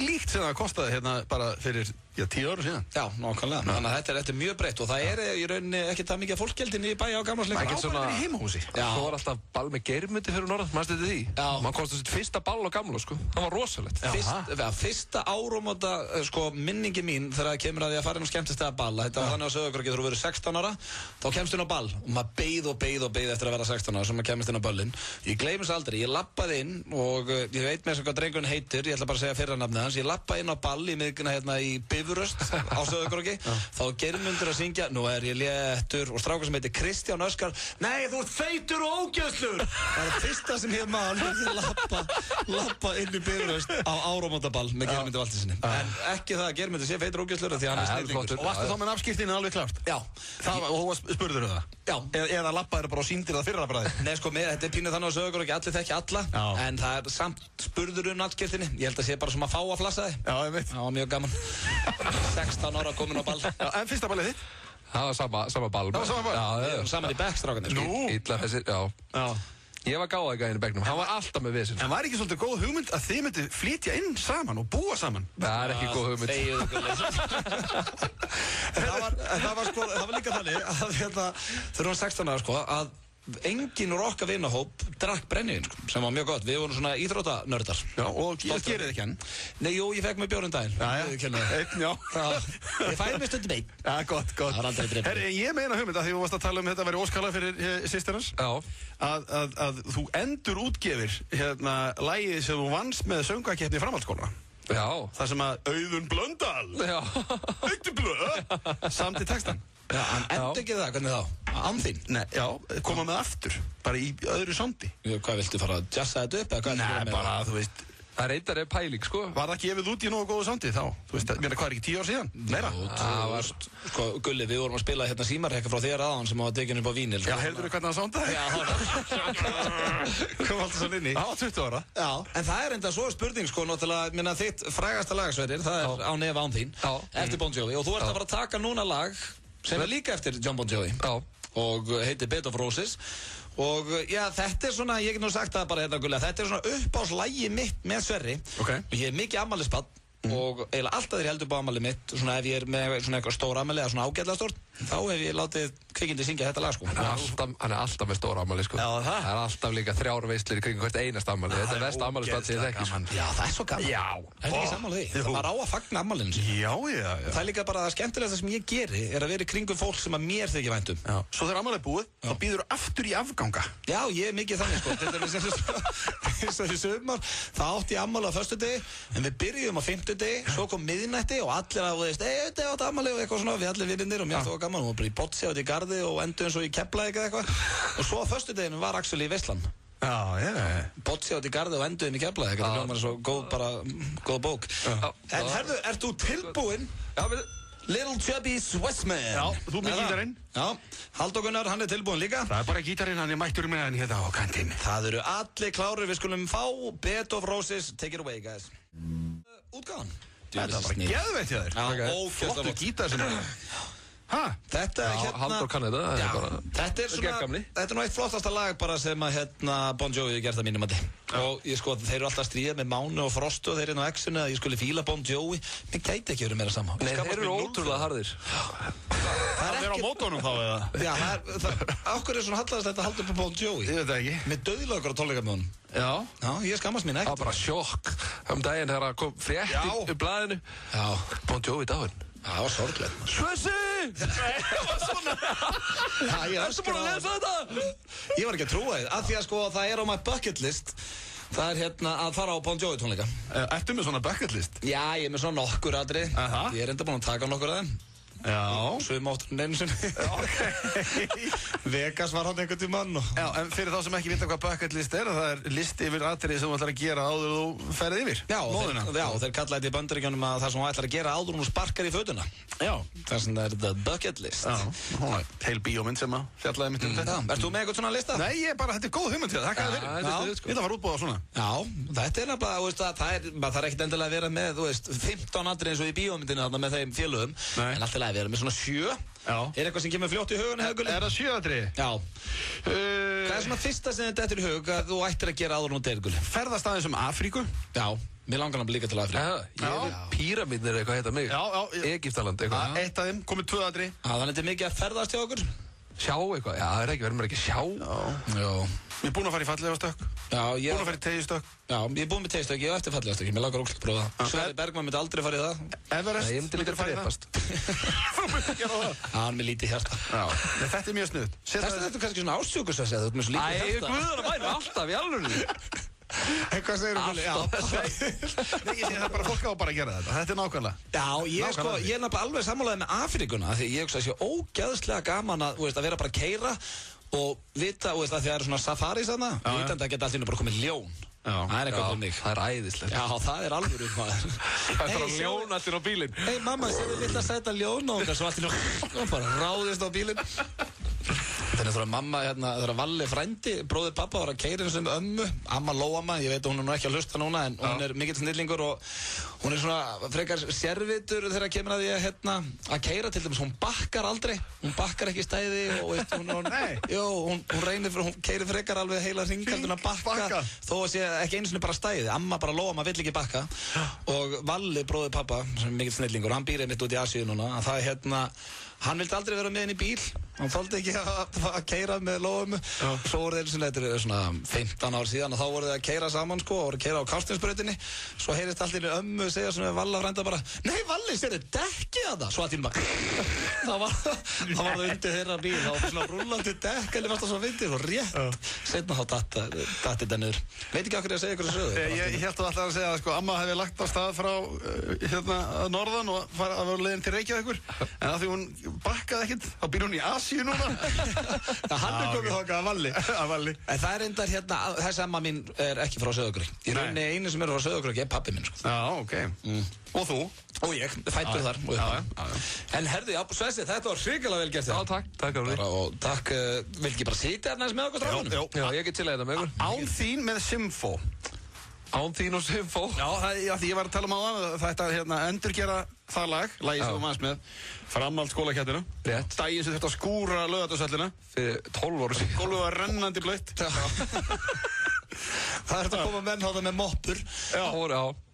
líkt sem það kostaði hérna bara fyrir Já, 10 ára síðan. Já, nákvæmlega. Þannig að þetta er mjög breytt og það er í rauninni ekki það mikið fólkgeldin í bæja á gamlarsleika. Ekkert svona í heimahúsi. Svo var alltaf ball með Geirmundi fyrir norðan, mannstu þetta því? Já. Man komst sitt fyrsta ball á gamla, sko. Það var rosalegt. Fyrsta áramóta, sko, minningi mín þegar það kemur að því að fara inn á skemmtistæða ball. Þetta var þannig á Sauðárkróki þegar þú verður 16 ára, þá kemst inn á ball og maður beið eftir að vera 16 ára sem maður kemst inn á ballinn. Ég gleymi þess aldrei, ég labbaði inn og ég veit með þess að hvað drengurinn heitir, ég ætla bara að segja fyrra nafnið hans. Ég labbaði inn á ball í miðguna hérna í Bifröst á Sauðárkróki. Þá Geirmundur að syngja, nú er ég léttur og strákur sem heitir Kristján Öskar, nei þú ert feitur og ógeðslur. Það var fyrsta sem ég labba inn í Bifröst á áramótaball með Geirmundur Valtýsinni. En ekki það að Geirmundur sé feitur og ógeðslur því hann er snillingur. Og varstu þá með nafnskírteinið alveg klárt? Já. Og spurður það? Já. Eða labbaðir bara og sýndir það fyrra bræði? Nei sko, þetta er pínuð þannig á Sauðárkróki, allir þekki alla. En það er samt spurður nafnskírteini. Ég held að sé bara sem að fá að flassa þig. Já, ég veit. Það var mjög gaman. 16 ára komin á ball. En fyrsta ballið þitt? Það var sama ball. Það var sama ball? Já, við erum saman í bekkstrákarnir. Nú? Illa þessir, já. Ég var gáða gæðin í bekknum, hann var alltaf með vesinn. En var ekki svolítið góð hugmynd að þið myndu flytja inn saman og búa saman? Það er ekki góð hugmynd. Það var líka þannig að þegar við erum 16 ára sko, að enginn úr okkar vinahóp drakk brennivín, sko, sem var mjög gott. Við vorum svona íþróttanördar. Já, og ég gerði þið ekki hann? Nei, jú, ég fekk mig bjórn daginn. Einn, já. Ég fæði mig stundum einn. Já, gott. Það var aldrei dreifin. Herri, ég meina hugmynd að því þú varst að tala um þetta væri óskala fyrir systirans. Já. Að þú endur útgefir hérna lagið sem þú vannst með söngvakeppni í framhaldsskóla. Já. Það sem að Auðun Blöndal. Samt í textan. Já, hann endur ekki það, hvernig þá? Án þín? Nei, já, koma með aftur, bara í öðru sondi. Hvað viltu fara að jassa þetta upp, eða hvað? Nei, bara, þú veist. Það reyndar pæling, sko. Var það gefið út í nógu góðu sondi þá? Þú veist, mér hvað er ekki 10 ár síðan? Meira? Það var, sko, Gulli, við vorum að spila hérna símarrekka frá þér aðan sem var tekinn upp á vínil. Já, heyrður þú hvernig það sondaði? Já, kom alltaf svo inn í. Já, 20 ára. Já, en það er enda svo spurning, sko, náttúrulega, minna þitt frægasta lagasverðir, það er Á nef án þín, eftir Bon Jovi, og þú ert að fara að taka núna lag sem er líka eftir John Bon Jovi og heitir Bed of Roses og já, þetta er svona, ég get nú sagt það bara hérna Gulli, þetta er svona uppáhaldslægi mitt með Sverri og ég er mikið afmælisbarn og eiginlega alltaf þegar ég heldur upp á afmælið mitt svona ef ég er með svona eitthvað stór afmæli eða svona ágætlega stórt, þá hef ég látið kvikindi syngja þetta lag, sko. Hann er alltaf með stór afmæli, sko. Já, það er alltaf líka 3 veislur í kringum hvert einast afmæli. Þetta er versta afmælisbarn sem ég þekki, sko. Já, það er svo gaman. Já. Það er ekki sammála því. Það á að fagna afmælinu sínu. Já. Það er líka bara það skemmtilegasta sem ég geri er að vera í kringum fólk sem að mér þykir vænt um. Svo þegar afmælið er búið, þá býður þú aftur í afganga. Já, ég er mikið þannig, sko. Þetta er sumar, þá átti ég afmæli á föstudegi, en við byrjum á fimmtudegi, svo kom miðnætti og allir að veist, þetta er átt afmæli og eitthvað svona, við allir vinnir og mér þótt gaman og bara í Botsi átt í Garði og endur eins og í Keflavík eða eitthvað og svo á föstudeginu var actually í Veislan. Já. Botsi átt í Garði og endur inn í Keflavík, þetta hljómar svo góð bók. En herðu, ert þú tilbúinn? Já, við Little Chubby Swissman. Já, þú með gítarinn. Já, Halldór Gunnar, hann er tilbúinn líka. Það er bara gítarinn, hann er mættur með hann hérna á kantinn. Það eru allir klárir, við skulum fá Bed of Roses, take it away guys. Útgáðan. Þetta var bara geðveitt hjá þér. Flottur gítar sem er. Þetta er hérna Halldór kann þetta er svona, þetta er nú eitt flottasta lag bara sem að hérna Bon Jovi hefur gert að mínum mati og ég sko, þeir eru alltaf að stríða með Mánu og Frostu og þeir eru á X-unu að ég skulle fíla Bon Jovi mér gæti ekki verið meira sama. Nei, þeir eru ótrúlega harðir. Það er á mótónum þá eða? Já, ákveður er svona hallast þetta haldur på Bon Jovi? Ég veit það ekki. Með dauðlaugur á tónleika með honum. Já, ég skammast mín ekkert. Það var bara sjokk daginn þegar kom frétt í blaðinu. Bon Jovi dáinn. Það var sorglega. Svessi! Það var svona. Ertu búin að lesa þetta? Ég var ekki að trúa þið, af því að sko það er á my bucket list. Það er hérna að fara á Bon Jovi tónleika. Ertu með svona bucket list? Já, ég er með svona nokkur atriði. Ég er enda búin að taka nokkur af þeim. Já. Svum áttur einu sinni. Vegas var hann einhvern tímann og... Já, en fyrir þá sem ekki vita hvað bucket list er, það er listi yfir atriði sem þú ætlar að gera áður þú ferð yfir. Já, þeir kalla þetta í Bandaríkjunum að það sem þú ætlar að gera áður þú sparkar í fötuna. Já. Þess að það er the bucket list. Já, heil bíómynd sem að fjallaði mitt um þetta. Ert þú með eitthvað svona lista? Nei, ég bara, þetta er góð hugmynd til það, þakka þér fyrir. Ég var útbúið á svona. Já, þetta er nefnilega, það er ekkert endilega að vera með, 15 atriði eins og í bíómyndinu þarna með þeim félögum, en allt í lagi að vera með svona 7. Er eitthvað sem kemur fljótt í hugun, Gulli? Er það 7 atriði? Já. Hvað er svona fyrsta sem þetta er í hug að þú ættir að gera áður nú deyr, Gulli? Ferðast aðeins Afríku. Já. Mér langar hann líka til Afríku. Píramídnir eitthvað heita mig. Egyptaland eitthvað. Eitt af þeim, komið 2 atriði. Þannig þetta mikið að ferðast hjá okkur. Sjá eitthvað, já það verður maður ekki að sjá. Já. Ég er búinn að fara í fallegastök. Já, ég búinn að fara í teygjustök. Já, ég er búinn með teygjustök, ég hef eftir fallegastök. Mér langar ógeðslega að prófa það. Sverrir Bergmann myndi aldrei fara í það. Everest. Nei, ég myndi líka fara í það. Þú myndi gera það. Hann með lítið hjarta. Já, þetta er mjög snuð. Þetta er kannski svona ástsjúkusvæsi að þú ert með svo lítið hjarta. Æ, guðan að bæna alltaf í alvörunni. Hvað segir þú? Nei, ég segi það bara, fólk á bara að gera þetta. Þetta er nákvæmlega. Já, ég er náttúrulega alveg sammálaðið með Afríkuna því ég hugsa að sé ógeðslega gaman að vera bara að keyra og vita, að því að það eru svona safaris þarna, vitandi að geta allt í einu bara komið ljón. Það er eitthvað fyrir mig. Það er æðislegt. Já, það er alvöru maður. Það er bara ljón allir á bílinn. Hei mamma, séu við að setja ljón og svo allt í einu bara ráðist á bílinn. Þannig að mamma, þegar Valli frændi, bróðir pappa, var að keyra eins og ömmu, amma Lóama, ég veit að hún er nú ekki að hlusta núna, en hún er mikill snillingur og hún er svona frekar sérvitur þegar kemur að því að keyra til dæmis, hún bakkar aldrei, hún bakkar ekki í stæði og hún keyrir frekar alveg heila hringaldun að bakka, þó að sé ekki einu sinni bara stæði, amma bara Lóama vill ekki bakka og Valli, bróðir pappa, sem er mikill snillingur, hann býr einmitt út í Asíu núna, að það hann vildi aldrei vera með henni í bíl, hann þoldi ekki að keyra með Lóumu og svo voru þeir svona 15 ár síðan og þá voru þeir að keyra saman og voru að keyra á Kársnesbrautinni svo heyrist allt í einu ömmu segja svona við Valla frænda bara nei Valli, sérðu dekkið að það svo allt í einu bara það var það undir þeirra bíl, það var svona rúllandi dekk en það var það svo fyndið og rétt setna þá datt þetta niður veit ekki okkur ég að segja ykkur að sögðu Ég held að alltaf að segja að amma hefði lagt á stað frá norðan og að vera leiðin til Reykjavíkur en að því hún bakkaði ekkert, þá býr hún í Asíu núna. Hann er komið þangað að Valli. En það er endar þessi amma mín er ekki frá Sauðárkróki. Í rauninni einu sem er frá Sauðárkróki er pabbi minn, sko. Já, ok. Og þú? Og ég, fæddur þar. En herðu, já, Svessi, þetta var hrikalega vel gert þér. Já, takk. Takk á því. Og takk, vil ekki bara sitja hérna með okkur strákunum? Já, ég get til að þetta með ykkur. Án þín með Symfó. Án þín og Symfó. Já, því ég var að tala um á þetta endurgera það lagið sem þú manns með framhald skólakettina. Rétt. Daginn sem þetta skúra Laugardalshöllina. Fyrir 12 ára síðan. Gólfið var rennandi blautt. Það er að koma menn á það með moppur. Já.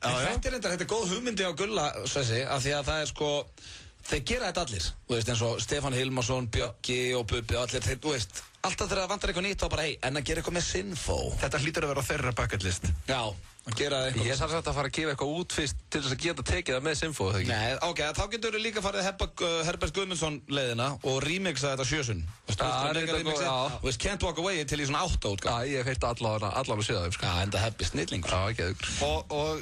Þetta er góð hugmyndi á Gulla, Svessi, af því að það er sko, þeir gera þetta allir. Þú veist, eins og Stefán Hilmarsson, Bjöggi og Bubbi og allir, þú veist, alltaf þegar það vantar eitthvað nýtt þá bara, en að gera eitthvað með Symfó. Þetta hlýtur að vera á þeirra bucket list. Já, að gera eitthvað. Ég er sannsagt að fara að gefa eitthvað út fyrst til þess að geta tekið það með Symfó, þegar ekki? Nei, ok, þá getur við líka farið Herbert Guðmundsson leiðina og remixa þetta sjösun. Can't Walk Away til í svona 8 útgáð. Já, ég hef heilt allan að séð það, sko. Já, enda heppi snillingur. Já, ekki aukur. Og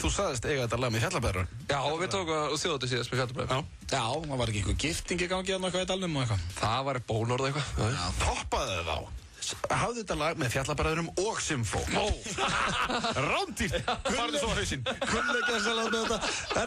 þú sagðist eiga þetta lag með Fjallabæðar. Já, og við tókum þjóðatíð síðast með Fjallabæðar. Já, það var ekki eitthvað gifting í gangi eða eitthvað í dalnum og eitthvað. Það var bónorð eitthvað. Toppaðu þá. Hafðu þetta lag með Fjallabæðurum og Symfó. Rándýrt. Farðu svo á hausinn. Kunnleika þess að láta með þetta.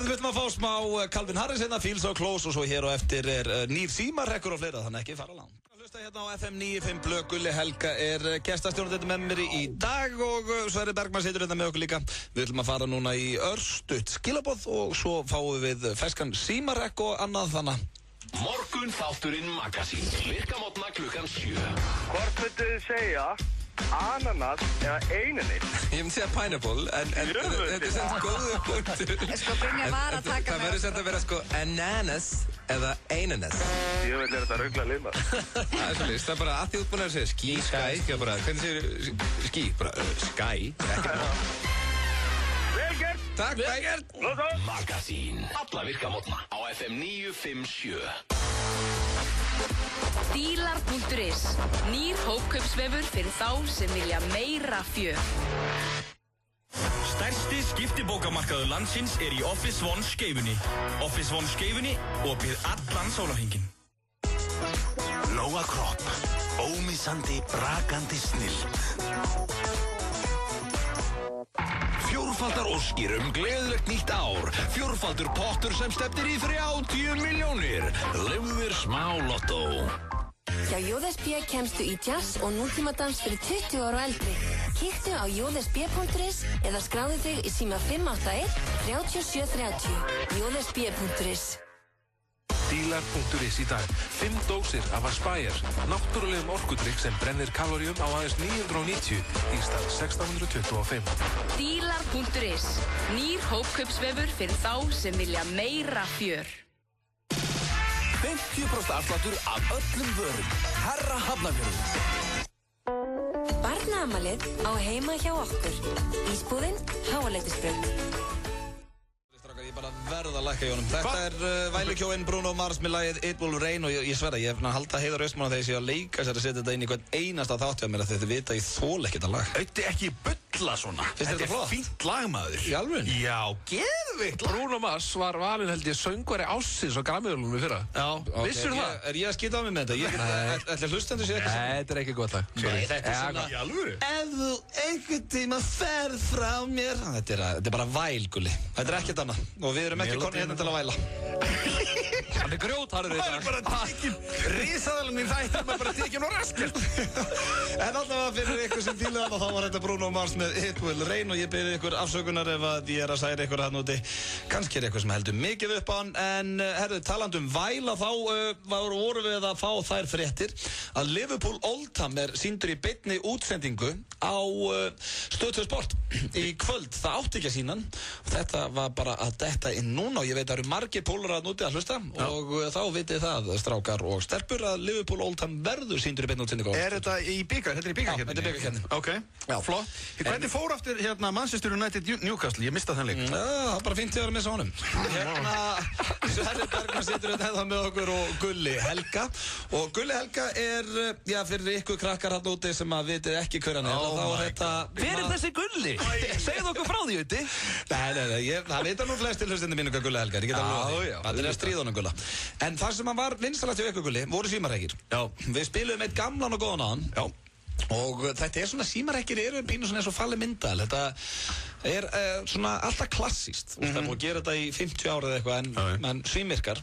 Við viljum að fá smá Calvin Harris hérna, Feel So Close og svo hér og eftir er nýr símarrekkur og fleira, þannig ekki fara langt. Hlusta hérna á FM 95 Blöð, Gulli Helga er gestastjórnandi með mér í dag og Sverrir Bergmann situr hérna með okkur líka. Við viljum að fara núna í örstutt skilaboð og svo fáum við ferskan símarrekk og annað þannig. Morgun þátturinn Magazín, virkamótna klukkan 7. Hvort myndu þið segja ananas eða einunni? Ég myndi segja pineapple, en þetta er sem góðu punktur. Sko, Brynja var að taka það verður sem að vera sko ananas eða einanas. Ég vil þetta ruggla lima. Það er svolítið, það er bara að því útbúin að segja skí, sky, hvernig segir skí? Bara sky, ekki bara. Vel gert! Takk, vel gert! Magazín, alla virkamótna á FM 957. Dílar.is, nýr hópkaupsvefur fyrir þá sem vilja meira fjör. Stærsti skiptibókamarkaður landsins er í Office One Skeifunni. Office One Skeifunni, opið allan sólarhringinn. Lóa Kropp, ómissandi, brakandi snilld. Fjórfaldar óskir gleðilegt nýtt ár. Fjórfaldur pottur sem stefnir í 30 milljónir. Lifðu þér smá lottó. Hjá JSB kemstu í jazz og nútímadans fyrir 20 ára og eldri. Kíktu á jsb.is eða skráðu þig í síma 581 3730. jsb.is. Dílar.is í dag. 5 dósir af Aspire, náttúrulegum orkudrykk sem brennir kaloríum á aðeins 990 í stað 1625. Dílar.is. Nýr hópkaupsvefur fyrir þá sem vilja meira fjör. 50% afsláttur af öllum vörum. Herra Hafnarfjörður. Barnaamalið á heima hjá okkur. Ísbúðin, Háaleitisbraut. Ég bara verð að lækka í honum. Þetta er Vælukjóinn Bruno Mars með lagið It Will Rain og ég sverða, ég hef halda Heiðar Austmann þegar ég sé að leika sér að setja þetta inn í hvern einasta þátt hjá mér að þetta vita ég þól ekki þetta lag. Auðvitað ekki bulla svona. Þetta er fínt lag, maður. Í alvörunni? Já, geðveikt lag. Bruno Mars var valinn held ég söngvari ársins á Grammy-verðlaunum í fyrra. Já. Vissir það? Er ég að skita á mig með þetta? Ætli hlustendur sé eitthvað? Nei, þetta er ekki gott lag. Nei, þetta er svona. Í alvöru? Ef þú einhvern tíma ferð frá mér. Þetta er bara væl, Gulli. Þetta er ekkert annað. Og við erum ekki konið hérna til að væla. Hann er grjótharður í dag. Það er bara tekin. Risaðalinn í þættum er bara tekin og raskert. En allavega fyrir ykkur sem dílaði þá var þetta Bruno Mars með It Will Rain og ég byrði ykkur afsökunar ef að ég er að særa ykkur hann úti. Kannski er eitthvað sem heldur mikið upp á hann, en herðu, talandi um væla þá vorum við að fá þær fréttir að Liverpool Oldham er sýndur í beinni útsendingu á Stöð 2 Sport í kvöld. Það átti ekki að sýna hann og þetta var bara að detta inn núna og ég veit að það eru margir pólur að núti að hlusta og þá vitið það, strákar og stelpur, að Liverpool Oldham verður sýndur í beinni útsendingu. Er þetta í bikar? Þetta er í bikarkeppni? Já, þetta er bikarkeppni. Ok, já, flott. Hvernig fór aftur hérna Manchester United Newcastle? Ég mistað þann leik. Já, það var bara fínt að vera með honum. Hérna, Sverrir Bergman situr hérna með okkur og Gulli Helga. Og Gulli Helga er, já, fyrir ykkur krakkar hann úti sem að vitið ekki hver hann er. Hver er þessi Gulli? Segðu okkur frá því, viti. Nei, það vita nú flestir hlustandi mínu hvað Gulli Helga er. Ég get alveg því. Það er að stríða honum, Gulla. En það sem hann var vinsælast hjá ykkur, Gulli, voru símareikir. Já. Við spiluðum eitt gamlan og góðan á hann. Já. Og þetta er svona, símarekkir eru pínu svona eins og falli myndal. Þetta er svona alltaf klassíst. Það er búið að gera þetta í 50 ára eða eitthvað en svímirkar.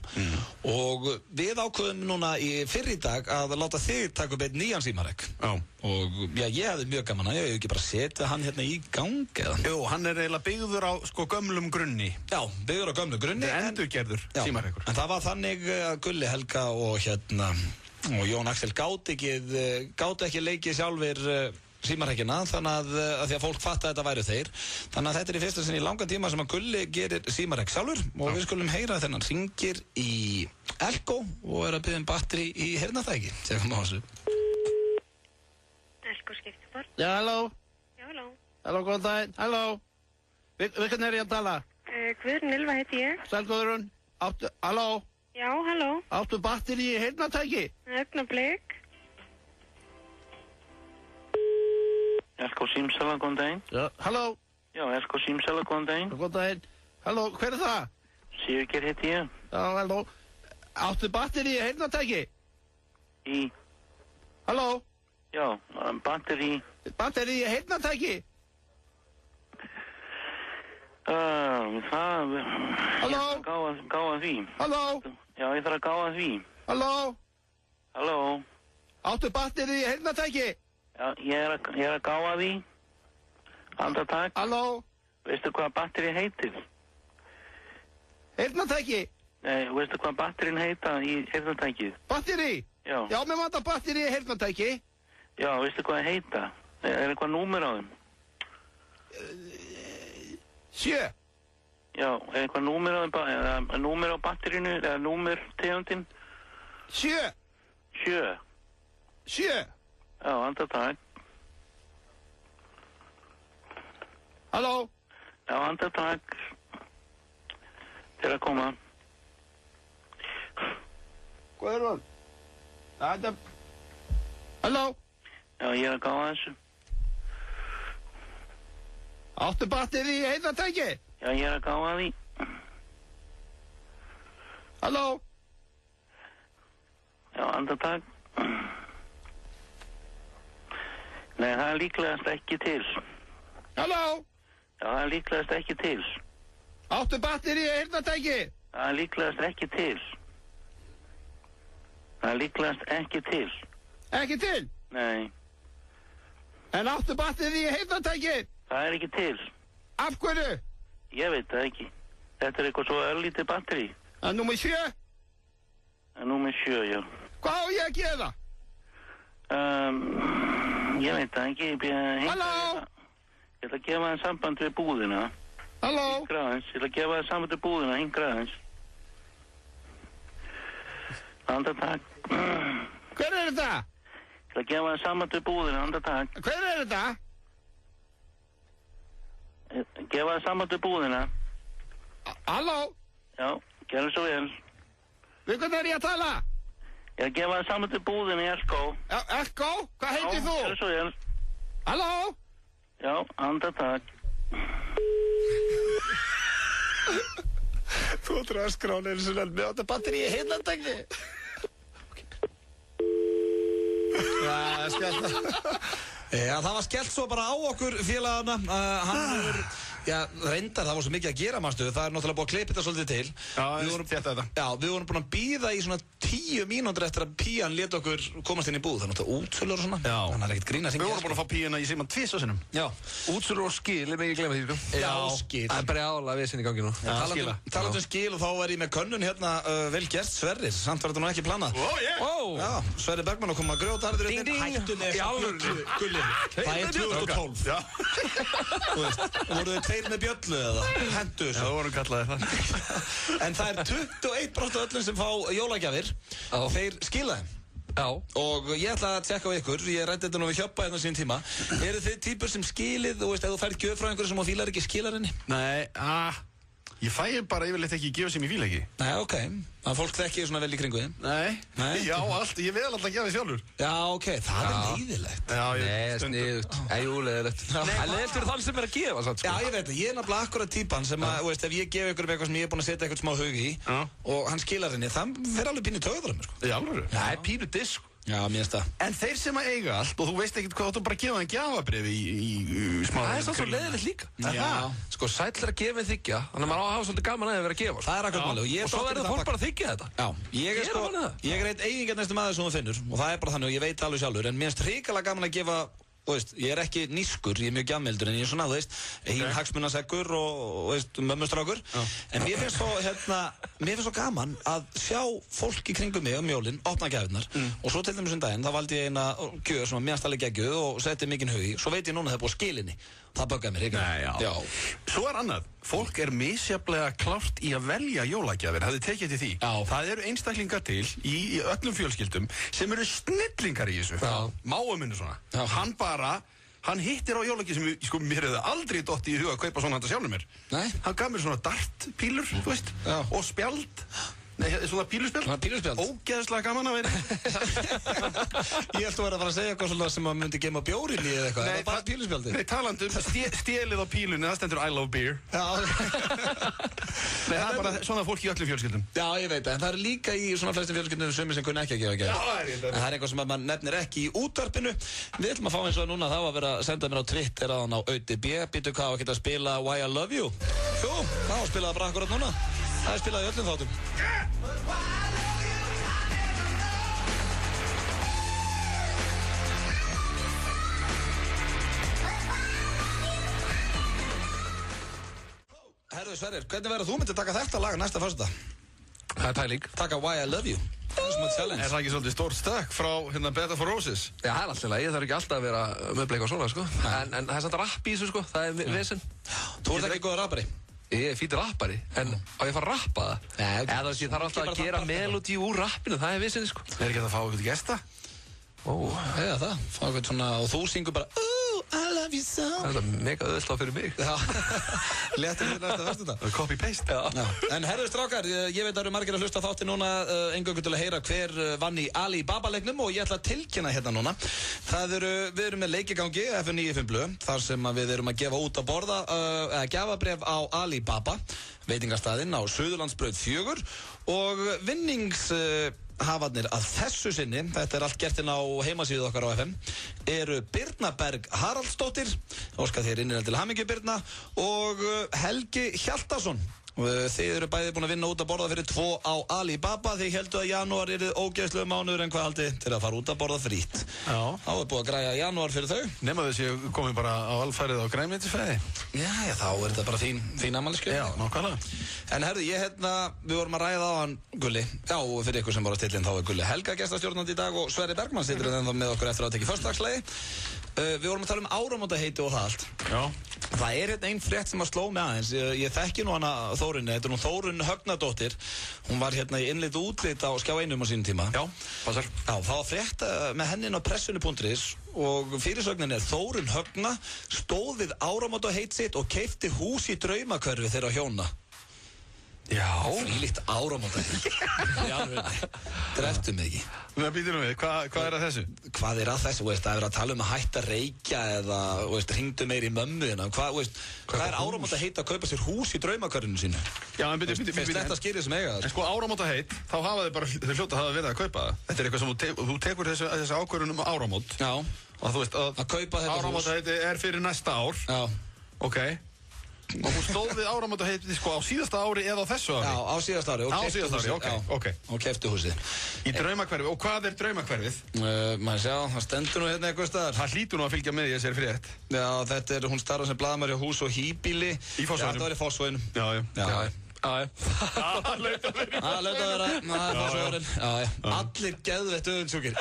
Og við ákveðum núna fyrr í dag að láta þig taka upp einn nýjan símarekk. Já. Og já, ég hefði mjög gaman að ég hef ekki bara setja hann hérna í gang eða. Jú, hann er eiginlega byggður á sko gömlum grunni. Já, byggður á gömlum grunni. Þetta er endurgerður símarekkur. En það var þannig að Gulli Helga og Jón Axel gátu ekki leikið sjálfir símarekkina, þannig að því að fólk fatta að þetta væru þeir. Þannig að þetta er í fyrsta sinn í langan tíma sem að Gulli gerir símarekk sjálfur og við skulum heyra þennan hringir í Elko og er að biðja batteri í heyrnartæki. Segum á þessu. Elko skiptibort. Já, halló. Já, halló. Halló, góðan daginn. Halló. Við hvernig er ég að tala? Guðrún Ylva heiti ég. Sæl Guðrún. Halló. Já, halló. Áttu batteri í heyrnartæki? Augnablik. Elko Símsala, góðan daginn. Já, halló. Já, Elko Símsala, góðan daginn. Góðan daginn. Halló, hver er það? Sigurgeir heiti ég. Já, halló. Áttu batteri í heyrnartæki? Halló. Já, batteri. Batteri í heyrnartæki? Halló. Ég þarf að gáða því. Halló. Já, ég þarf að gáða því. Halló. Halló. Áttu batteri í heyrnartæki? Já, ég er að gáða því. Andartak. Halló. Veistu hvað batteri heitir? Heyrnartæki? Nei, veistu hvað batterin heita í heyrnartækið? Batteri? Já. Já, mér vantar batteri í heyrnartæki. Já, veistu hvað heita? Er eitthvað númer á þeim? 7. Já, er eitthvað númer á þeim? Eða númer á batterinu? Eða númer tegundin? 7. 7. Já, andartak. Halló. Já, andartak. Til að koma. Hvað er það? Þetta... Halló. Já, ég er að gáða þessu. Áttu batteri í heyrnartæki? Já, ég er að gáða því. Halló. Já, andartak. Nei, það er líklegast ekki til. Halló. Já, það er líklegast ekki til. Áttu batteri í heyrnartæki? Það er líklegast ekki til. Það er líklegast ekki til. Ekki til? Nei. En áttu batteri í heyrnartæki? Það er ekki til. Af hverju? Ég veit það ekki. Þetta er eitthvað svo örlítið batteri. Það er númer 7? Númer 7, já. Hvað á ég að gera? Ég veit það ekki. Halló? Ég ætla að gefa það samband við búðina. Halló? Ég ætla að gefa það samband við búðina, hingra aðeins. Andartak. Hver er þetta? Ég ætla að gefa það samband við búðina, andartak. Hver er þetta? Gefa það samband við búðina. Halló? Já, gerðu svo vel. Við hvernig er ég að tala? Ég að gefa það samband við búðina í Elko. Já, Elko? Hvað heitir þú? Já, gerðu svo vel. Halló? Já, andartak. Þú ættir að skrána eins og með þetta batteri í heillandagni. Já, skellt. Já, það var skellt svo bara á okkur félagana. Hann er, já, reyndar, það var svo mikið að gera, manstu. Það er náttúrulega búið að klippa þetta svolítið til. Já, þetta. Já, við vorum búin að bíða í svona 10 mínútur eftir að Pían lét okkur komast inn í búð. Það er náttúrulega útsölur og svona. Já. Þannig að ekkert grín að syngja. Við vorum búin að fá Píana í síman 2 sinnum. Já. Útsölur og skil, ég með ekki glemma því, sko. Já, skil. Það er bara aðalega við sinni í gangi nú. Talandi um skil og þá er ég með könnun hérna vel gert, Sverrir. Samt var þetta nú ekki planað. Já, Sverrir Bergmann kom að grjóta harður inn. Hættun er gullið. Það er 2012. Já. Þú veist, voru þið tveir með bjöllu eða? Hendu þessu. Já, það voru kallaðir það. En það er 21% af öllum sem fá jólagjafir. Þeir skila þeim. Já. Og ég ætla að tjekka á ykkur, ég ræddi þetta nú við Hjöppa hérna sín tíma. Eru þið típur sem skilið, þú veist, ef þú færð gjöf frá einhverju sem þú fílar ekki, skilar henni? Nei, ég fæ bara yfirleitt ekki gefa sem ég fíla ekki. Nei, ok. Þannig að fólk þekki svona vel í kringu þið. Nei. Já, allt, ég vil alltaf gefa þið sjálfur. Já, ok, það er leiðilegt. Já, Nei, sniðugt. Jú, leiðilegt. Það er leiðilegt fyrir þann sem er að gefa, sann, sko. Já, ég veit það, ég er náttúrulega akkurat típan sem að, þú veist, ef ég gef ykkur eitthvað sem ég er búinn að setja eitthvað smá hug í og hann skilar henni, það fer alveg pínu taugar á mér, sko. Í alvöru? Nei, pínu disk. Já, mér finnst það. En þeir sem að eiga allt og þú veist ekkert hvað, þú bara gefa þeim gjafabréf í smá... Það er svo leiðilegt líka. Já. Sko, sæll er að gefa en þiggja, þannig að maður á að hafa svolítið gaman að vera að gefa. Það er akkurat málið. Og svo verður fólk bara að þiggja þetta. Já, ég er eitt eigingarnæstum aðeins sem þú finnur og það er bara þannig og ég veit alveg sjálfur en mér finnst hrikalega gaman að gefa. Þú veist, ég er ekki nískur, ég er mjög gjafmildur en ég er svona, þú veist, eigin hagsmunaseggur og veist, mömmustrákur en mér finnst svo gaman að sjá fólk í kringum mig jólin, opna gjafirnar og svo til dæmis daginn, þá valdi ég eina gjöf sem var mér alveg geggjuð og setti mikinn hug í svo veit ég núna að það er búið skilinni það böggaði mér, ekki? Nei, já. Svo er annað, fólk er misjaflega klárt í að velja jólagjafir, hafið tekið til því. Já. Það eru einstaklingar til í öllum fjölskyldum sem eru snillingar í þessu. Máa minni svona. Já. Hann hittir á jólagjöf sem sko, mér hefði aldrei dottið í huga að kaupa svona handa sjálfur mér. Nei. Hann gaf mér svona dartpílur, þú veist, og spjald. Nei, svona píluspjald. Svona píluspjald. Ógeðslega gaman að vera. Ég held að vera að fara að segja eitthvað svona sem maður myndi gema bjórin í eða eitthvað. Nei, það er bara píluspjaldi. Nei, talandi stélið á pílunni, það stendur I love beer. Já. Nei, það er bara svona fólk í öllum fjölskyldum. Já, ég veit það, en það er líka í svona flestum fjölskyldum sumir sem kunna ekki að gefa gjafir. En það er eitthvað sem maður nefnir ekki í útvarpinu. Við ætlum að fá eins og núna það var að vera að senda mér á Twitter aðan á AuDB. Býtu hvað á að geta að spila Why I Love You. Jú, það var að spila það bara akkurat núna. Það er spilað í öllum þáttum. Herðu Sverrir, hvernig verður þú myndið taka þetta lag næsta föstudag? Það er tæling. Taka Why I Love You. Það er svona challenge. Er það ekki svolítið stórt stökk frá hérna Beta for Roses? Já, það er alltaf lagi, það er ekki alltaf að vera möguleika og svona, sko. En það er samt rapp í þessu, sko, það er vesen. Þú ert ekki góður rappari? Ég er fýtur rappari, en á ég að fara að rappa það? Nei, eða það þarf alltaf að gera melodí úr rappinu, það er vesenni, sko. Er ekki að fá eitthvað gesta? Eða það, fá eitthvað svona, og þú syngur bara I love you so. Það er mega öðvöldslá fyrir mig. Já, léttir við næsta föstudag. Copy-paste. Já. En herru strákar, ég veit að það eru margir að hlusta þátti núna eingöngu til að heyra hver vann í Alibaba-leiknum og ég ætla að tilkynna hérna núna. Við erum með leikigangi FM 95 Blö, þar sem við erum að gefa út að borða gjafabréf á Alibaba, veitingastaðinn á Suðurlandsbraut 4 og vinningshafarnir að þessu sinni, þetta er allt gert inn á heimasíðu okkar á FM, eru Birna Berg Haraldsdóttir, óska þér innilega til hamingju Birna, og Helgi Hjaltason. Þið eru bæði búin að vinna út að borða fyrir 2 á Alibaba. Þið heldu að janúar yrði ógeðslegur mánuður en hvað haldið til að fara út að borða frítt? Já. Þá er búið að græja janúar fyrir þau. Nema þessi komið bara á alfærið á grænmetisfæði. Já, þá er þetta bara þín afmælisgjöf. Já, nákvæmlega. En herðu, við vorum að ræða á hann Gulli. Já, fyrir ykkur sem var að stilla inn þá er Gulli Helga gestastjórnandi í dag og Sverrir Bergmann situr ennþá með okkur eftir að tekja föstudagsslagi. Við vorum að tala áramótaheiti og það allt. Já. Það er ein frétt sem að sló mig aðeins. Ég þekki nú hana Þórunni, þetta er nú Þórunn Högnadóttir. Hún var í innlit og útlit á Skjá 1 á sínum tíma. Já, passar. Já, það var frétt með henni á pressunni.is og fyrirsögnin er Þórunn Högna stóð við áramótaheit sitt og keypti hús í Draumakverfi þeirra hjóna. Já. Frílíkt áramótaheit. Já, dreftu mig ekki. Það býtir við, hvað er að þessu? Hvað er að þessu, það er að tala að hætta að reykja eða, hringdu meir í mömmuðina. Hvað er áramótaheit að kaupa sér hús í Draumakverfinu sínu? Já, en býtir. Fyrst þetta skýrið sem eiga það. En áramótaheit, þá hafa þið bara, þau hljóta hafa verið að kaupa það. Þetta er eitthvað sem þú tekur þessi ákvörðun áramót. Já. Og þú veist að kaupa þetta hús. Áramótaheiti er fyrir næsta ár. Já. Ok. Og hún stóð við áramótaheitið á síðasta ári eða á þessu ári? Já, á síðasta ári. Á síðasta ári, ok. Og keypti húsið. Í Draumakverfi. Og hvað er Draumakverfið? Maður sjá, það stendur nú hérna eitthvað staðar. Það hlýtur nú að fylgja með í þessari frétt. Já, þetta er, hún starfar sem blaðamaður hjá Hús og hýbýli. Í Fossvoginum. Já, það var í Fossvoginum. Já. Það laut að vera. Það er Fossvogurinn. Allir geðveitt öðunsjúkir.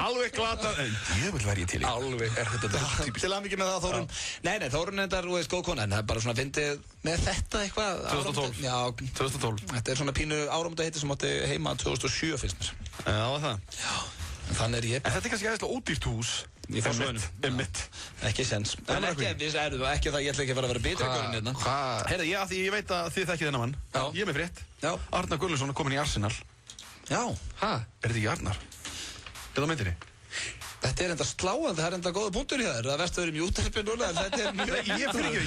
Alveg glatað. Ég vil verið til í. Alveg er þetta típist. Til að mikið með það, Þórunn. Nei, Þórunn er þetta góð kona, en það er bara svona fyndið með þetta eitthvað. 2012. Já, 2012. Þetta er svona pínu áramótaheiti sem átti heima 2007 finnst mér. Já, það. Já. Þannig er ég. En þetta er kannski aðeinslega ódýrt hús. Í Fossvoginum. Einmitt. Ekki sens. En ekki það, ég ætla ekki að fara að vera betri ykkur en hérna. Heyrðu, ég veit að þið þekkið þennan mann. Já. Ég er með frétt. Já. Arnar Guðlusson er komin í Arsenal. Já. Ha? Er þetta ekki Arnar? Er það á myndinni? Þetta er enda sláandi, það er enda góða punktur í það. Það verðst að vera mjög útærpið núna, en þetta er mjög...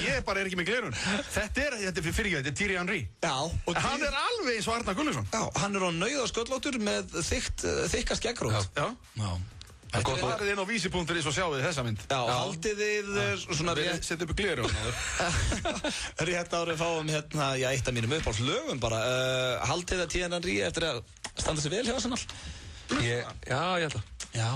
Ég bara er ekki með glerun. Þetta er Thierry Henry. Já. Hann er alveg eins og Arnar Guðlusson. Já, hann er á nauðasköllóttur með þykka skeggrót. Já. Það farið inn á vísi.is og sjáu þið þessa mynd. Já, haldið þið svona rétt... Sett upp glerun. Rétt árið fáum eitt af mínum uppáhaldslögum bara. Haldið þið Thierry Henry eftir að standa sig vel hjá Arsenal? Já, ég held að. Já,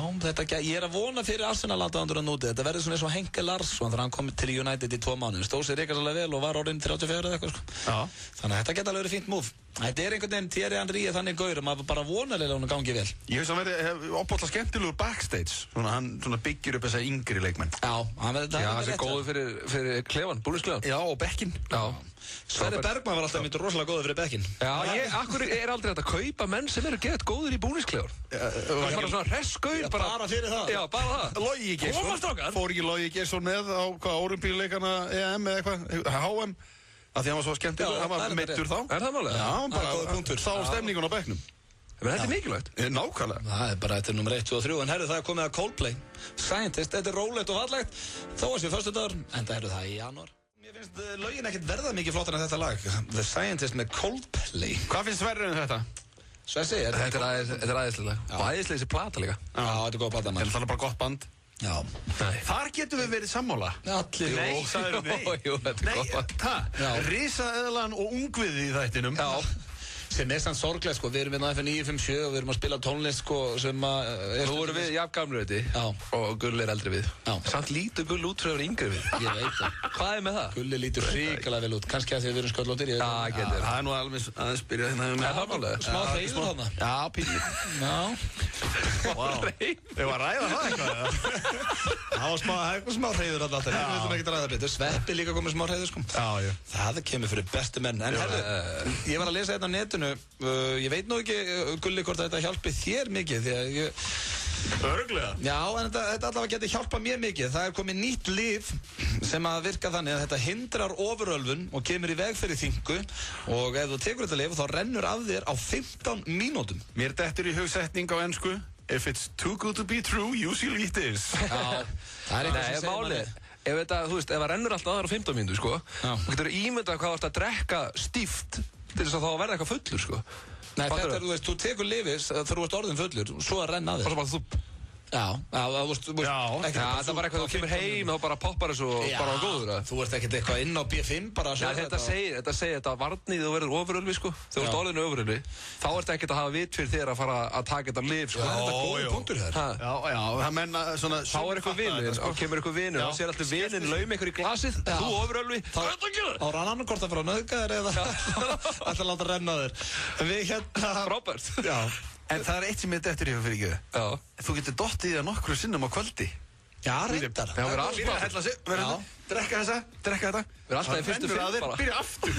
ég er að vona fyrir Arsenal-aðdáendur að núti. Þetta verður svona eins og Henke Larsson þegar hann kom til United í 2 mánuði. Stóð sér ríkasalega vel og var orðinn 34 eða eitthvað sko. Já. Þannig að þetta geta alveg verið fínt múf. Þetta er einhvern veginn Thierry Henry þannig gaur að maður bara vonalega hún gangi vel. Ég veist að hann verið opbóðslega skemmtilegur backstage. Hann byggir upp þessa yngri leikmenn. Já, hann er góður fyrir klefan, búningsklefan. Já, og bekkinn. Já. Sverrir Bergmann var alltaf myndur rosalega góður fyrir bekkinn. Já, akkur er aldrei hægt að kaupa menn sem eru gett góður í búningsklefan. Það er bara svona hressgaur. Bara fyrir það. Já, bara það. Logi Geirsson. Fór ekki Logi Geirsson með á ólympíuleikana EM eða eitthvað, HM. Af því hann var svo skemmtilegur, hann var meiddur þá. Er það málega? Já, bara sá stemningun á bekknum. Men þetta er mikilvægt. Nákvæmlega. Það er bara, þetta er nummer 1, 2 og 3. En herru, það er komið að Coldplay. Scientist, þetta er rólegt og fallegt. Þó að séu föstudagur, en það eru það í janúar. Mér finnst lögin ekkert verða mikið flottar en þetta lag. The Scientist með Coldplay. Hvað finnst Sverrir en þetta? Sverri, þetta er æðislega. Og æðislega þessi plata líka. Já, þetta er góð plata, maður. Það er bara gott band. Já. Þar getum við verið sammála. Allir. Nei, sagður nei. Jú, þetta er gott band. Risaeðlan og ungviði í þættinum. Já. Sem er sann sorglega sko, við erum við á FM 957 og við erum að spila tónlist sko sem að... Nú vorum við jafngamlir þetta og Gulli er eldri við. Já. Samt lítur Gulli út fyrir að vera yngri við. Ég veit það. Hvað er með það? Gulli lítur hrikalega vel út, kannski að því að við erum sköllóttir. Já, getur. Það er nú alveg aðeins byrjað hérna. Er það málega? Smá hreiður þarna? Já, pílið. Ég var að ræða það eitthvað. Það var smá hreiður alltaf. Við viljum ekkert ræða betur. Sveppi líka komið smá hreiður sko. Já. Það kemur fyrir bestu menn. En herðu, ég var að lesa þetta á netinu. Ég veit nú ekki, Gulli, hvort þetta hjálpi þér mikið því að ég... Örglega? Já, en þetta allavega getur hjálpað mér mikið. Það er komið nýtt lyf sem að virka þannig að þetta hindrar ofurölvun og kemur í veg fyrir þyngu og ef þú tekur þetta lyf þá rennur af þér á 15 mínútum. Mér dettur í hugsetning á ensku. If it's too good to be true, usually it is. Já, það er eitthvað sem segir manni. Ef þetta, þú veist, ef það rennur alltaf aðra á 15 mínútur, sko, þú getur ímyndað hvað þú ert að drekka stíft til þess að þá verða eitthvað fullur, sko. Nei, þetta er, þú veist, þú tekur lyfis þegar þú ert orðin fullur, svo að renna að þér. Og svo bara þú... það er bara eitthvað, þú kemur heim og þá bara poppar þessu og bara á góður. Þú ert ekkert eitthvað inn á B5 bara að þetta segir þetta varnið þú verður ofurölvi, sko. Þú ert orðinu ofurölvi. Þá ert ekkert að hafa vit fyrir þér að fara að taka þetta lyf, sko. Þetta er góður punktur hér. Já, það menna svona... Þá er eitthvað vinur, þá kemur eitthvað vinur, þá sér alltaf vininn laum ykkur í glasið, þú ofurölvi. Þá rann annar hvort að fara að nauðga þér eða ætla að láta renna þér. Við hérna... Robert. En það er eitt sem ég þetta eftir í fyrir ekki. Já. Þú getur dottið í það nokkru sinnum á kvöldi. Já, reyndar. Það verður alltaf að hella sig, drekka þetta. Við erum alltaf í fyrstu fyrir bara. Byrja aftur.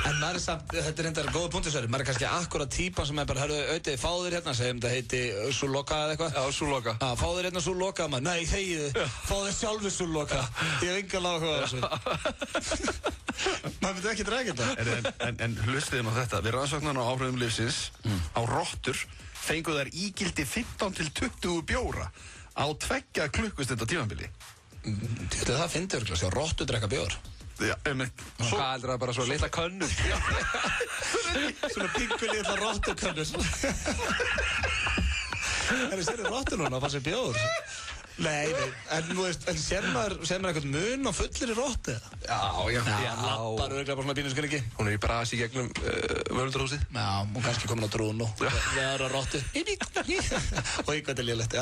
En maður er samt, þetta er reyndar góða punktisverði. Maður er kannski akkurat típan sem er bara, hörru, auðvitað, fá þér hérna, segjum þetta heiti Súloka eða eitthvað. Já, Súloka. Já, fá þér hérna Súloka, maður. Nei, þegiðu, fá þér sjálfur Súloka. Ég hef engan áhuga á þessu. Maður myndi ekki drekka þetta. En hlustiðum á þetta. Við rannsóknarna á áhrifum lífsins á rottur fengu þær ígildi 15 til 20 bjóra á 2 klukkustunda tímabili. Það finnst þau örglega, rottur drekka bjór. Já, hvað heldur það bara svo litla könnur? Svona pingu litla rottukönnur. Sér rottur núna að fá sér bjór? Nei, en þú veist, sér maður eitthvað mun á fullir í rottu? Já. Lappar örglega bara svona pínuskringi. Hún er í brasi gegnum völundarhúsið. Já, hún kannski komin á trún og við aðra rottu. Og eitthvað er lélegt,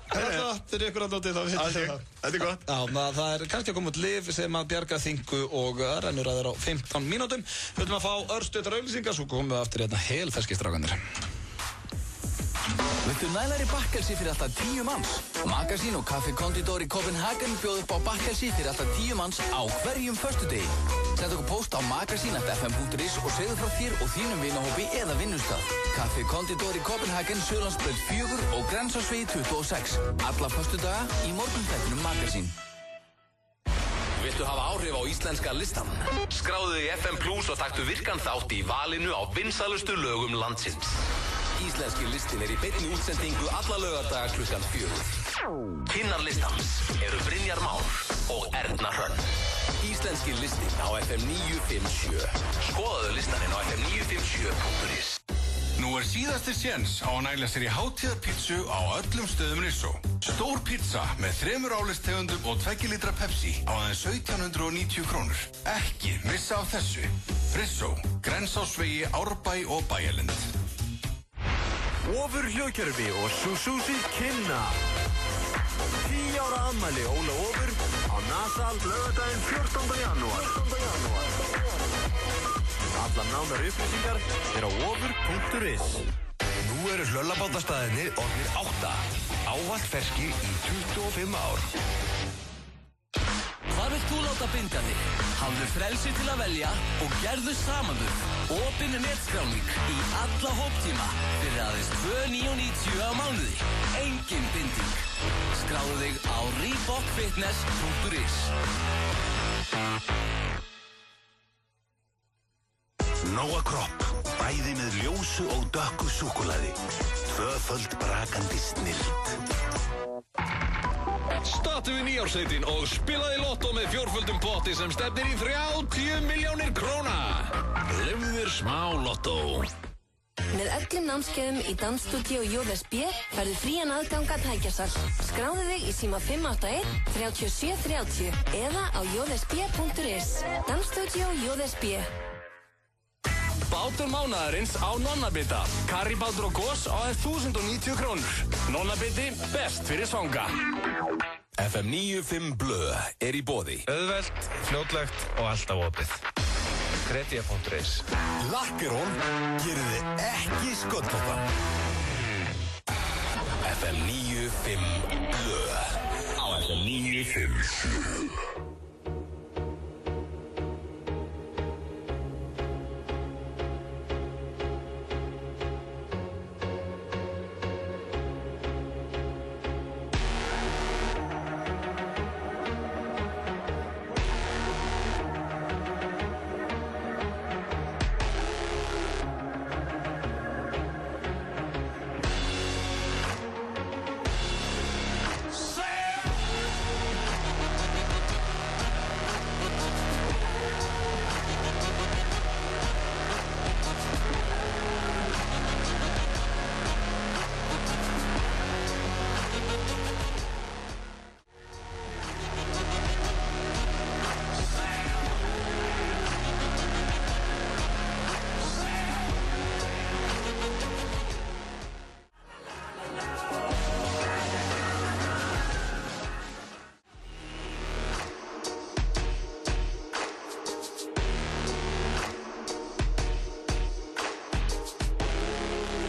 Þetta er ykkur að notið þá Þetta er gott. Það er kannski að koma út lyf sem að bjarga þingu og rennur að þeirra á 15 mínútum. Við ætlum að fá örstuðar auglýsingar, svo komum við aftur hérna helferskistrákanir. Viltu nælari bakkelsi fyrir alltaf 10 manns? Magasín og Kaffi Konditor í Copenhagen bjóð upp á bakkelsi fyrir alltaf 10 manns á hverjum föstudegi. Send okkur post á magasín@fm.is og segðu frá þér og þínum vinahópi eða vinnustað. Kaffi Konditor í Copenhagen, Sölandsbraut 4 og Grensásvegi 26. Alla föstudaga í morgunþættinum Magasín. Viltu hafa áhrif á íslenska listan? Skráðu þig í FM Plus og taktu virkan þátt í valinu á vinsælustu lögum landsins. Íslenski listin er í beinni útsendingu alla laugardaga klukkan 4. Kynnar listans eru Brynjar Már og Erna Hrönn. Íslenski listin á FM 957. Skoðaðu listaninn á fm957.is. Nú er síðasti séns á að næla sér í hátíðarpítsu á öllum stöðum Rissó. Stór pizza með 3 álistegundum og 2 litra Pepsi á aðeins 1790 krónur. Ekki missa af þessu. Rissó, Grensásvegi, Árbæ og Bæjarlind. Ofur hljóðkerfi og Suzuki kynna 10 ára afmæli Óla Ofur á Nasal laugardaginn 14. janúar. Allar nánar upplýsingar á ofur.is. Nú eru hlöllabátastaðirnir orðnir 8. Ávallt ferskir í 25 ár. Hvað vilt þú láta binda þig? Hafðu frelsi til að velja og gerðu samanburð. Opin netskráning í alla hóptíma fyrir aðeins 2.990 á mánuði. Engin binding. Skráðu þig á reebokfitness.is. Nóa Kropp, bæði með ljósu og dökku súkkulaði. 2-föld brakandi snilld. Startu við nýjársveitin og spilaði lottó með 4-földum potti sem stefnir í 30 milljónir króna. Lifðu þér smá lottó. Með öllum námskeiðum í Dansstudio JSB færðu frían aðgang að tækjasal. Skráðu þig í síma 581 3730 eða á jsb.is. Dansstudio JSB. Bátur mánaðarins á Nonnabita. Karribátur og gos á 1090 krónur. Nonnabiti, best fyrir svanga. FM 95 Blö er í boði. Auðvelt, fljótlegt og alltaf opið. Kredia.is. Lakkerón gerir þið ekki skottpoppa. FM 95 Blö á FM 957.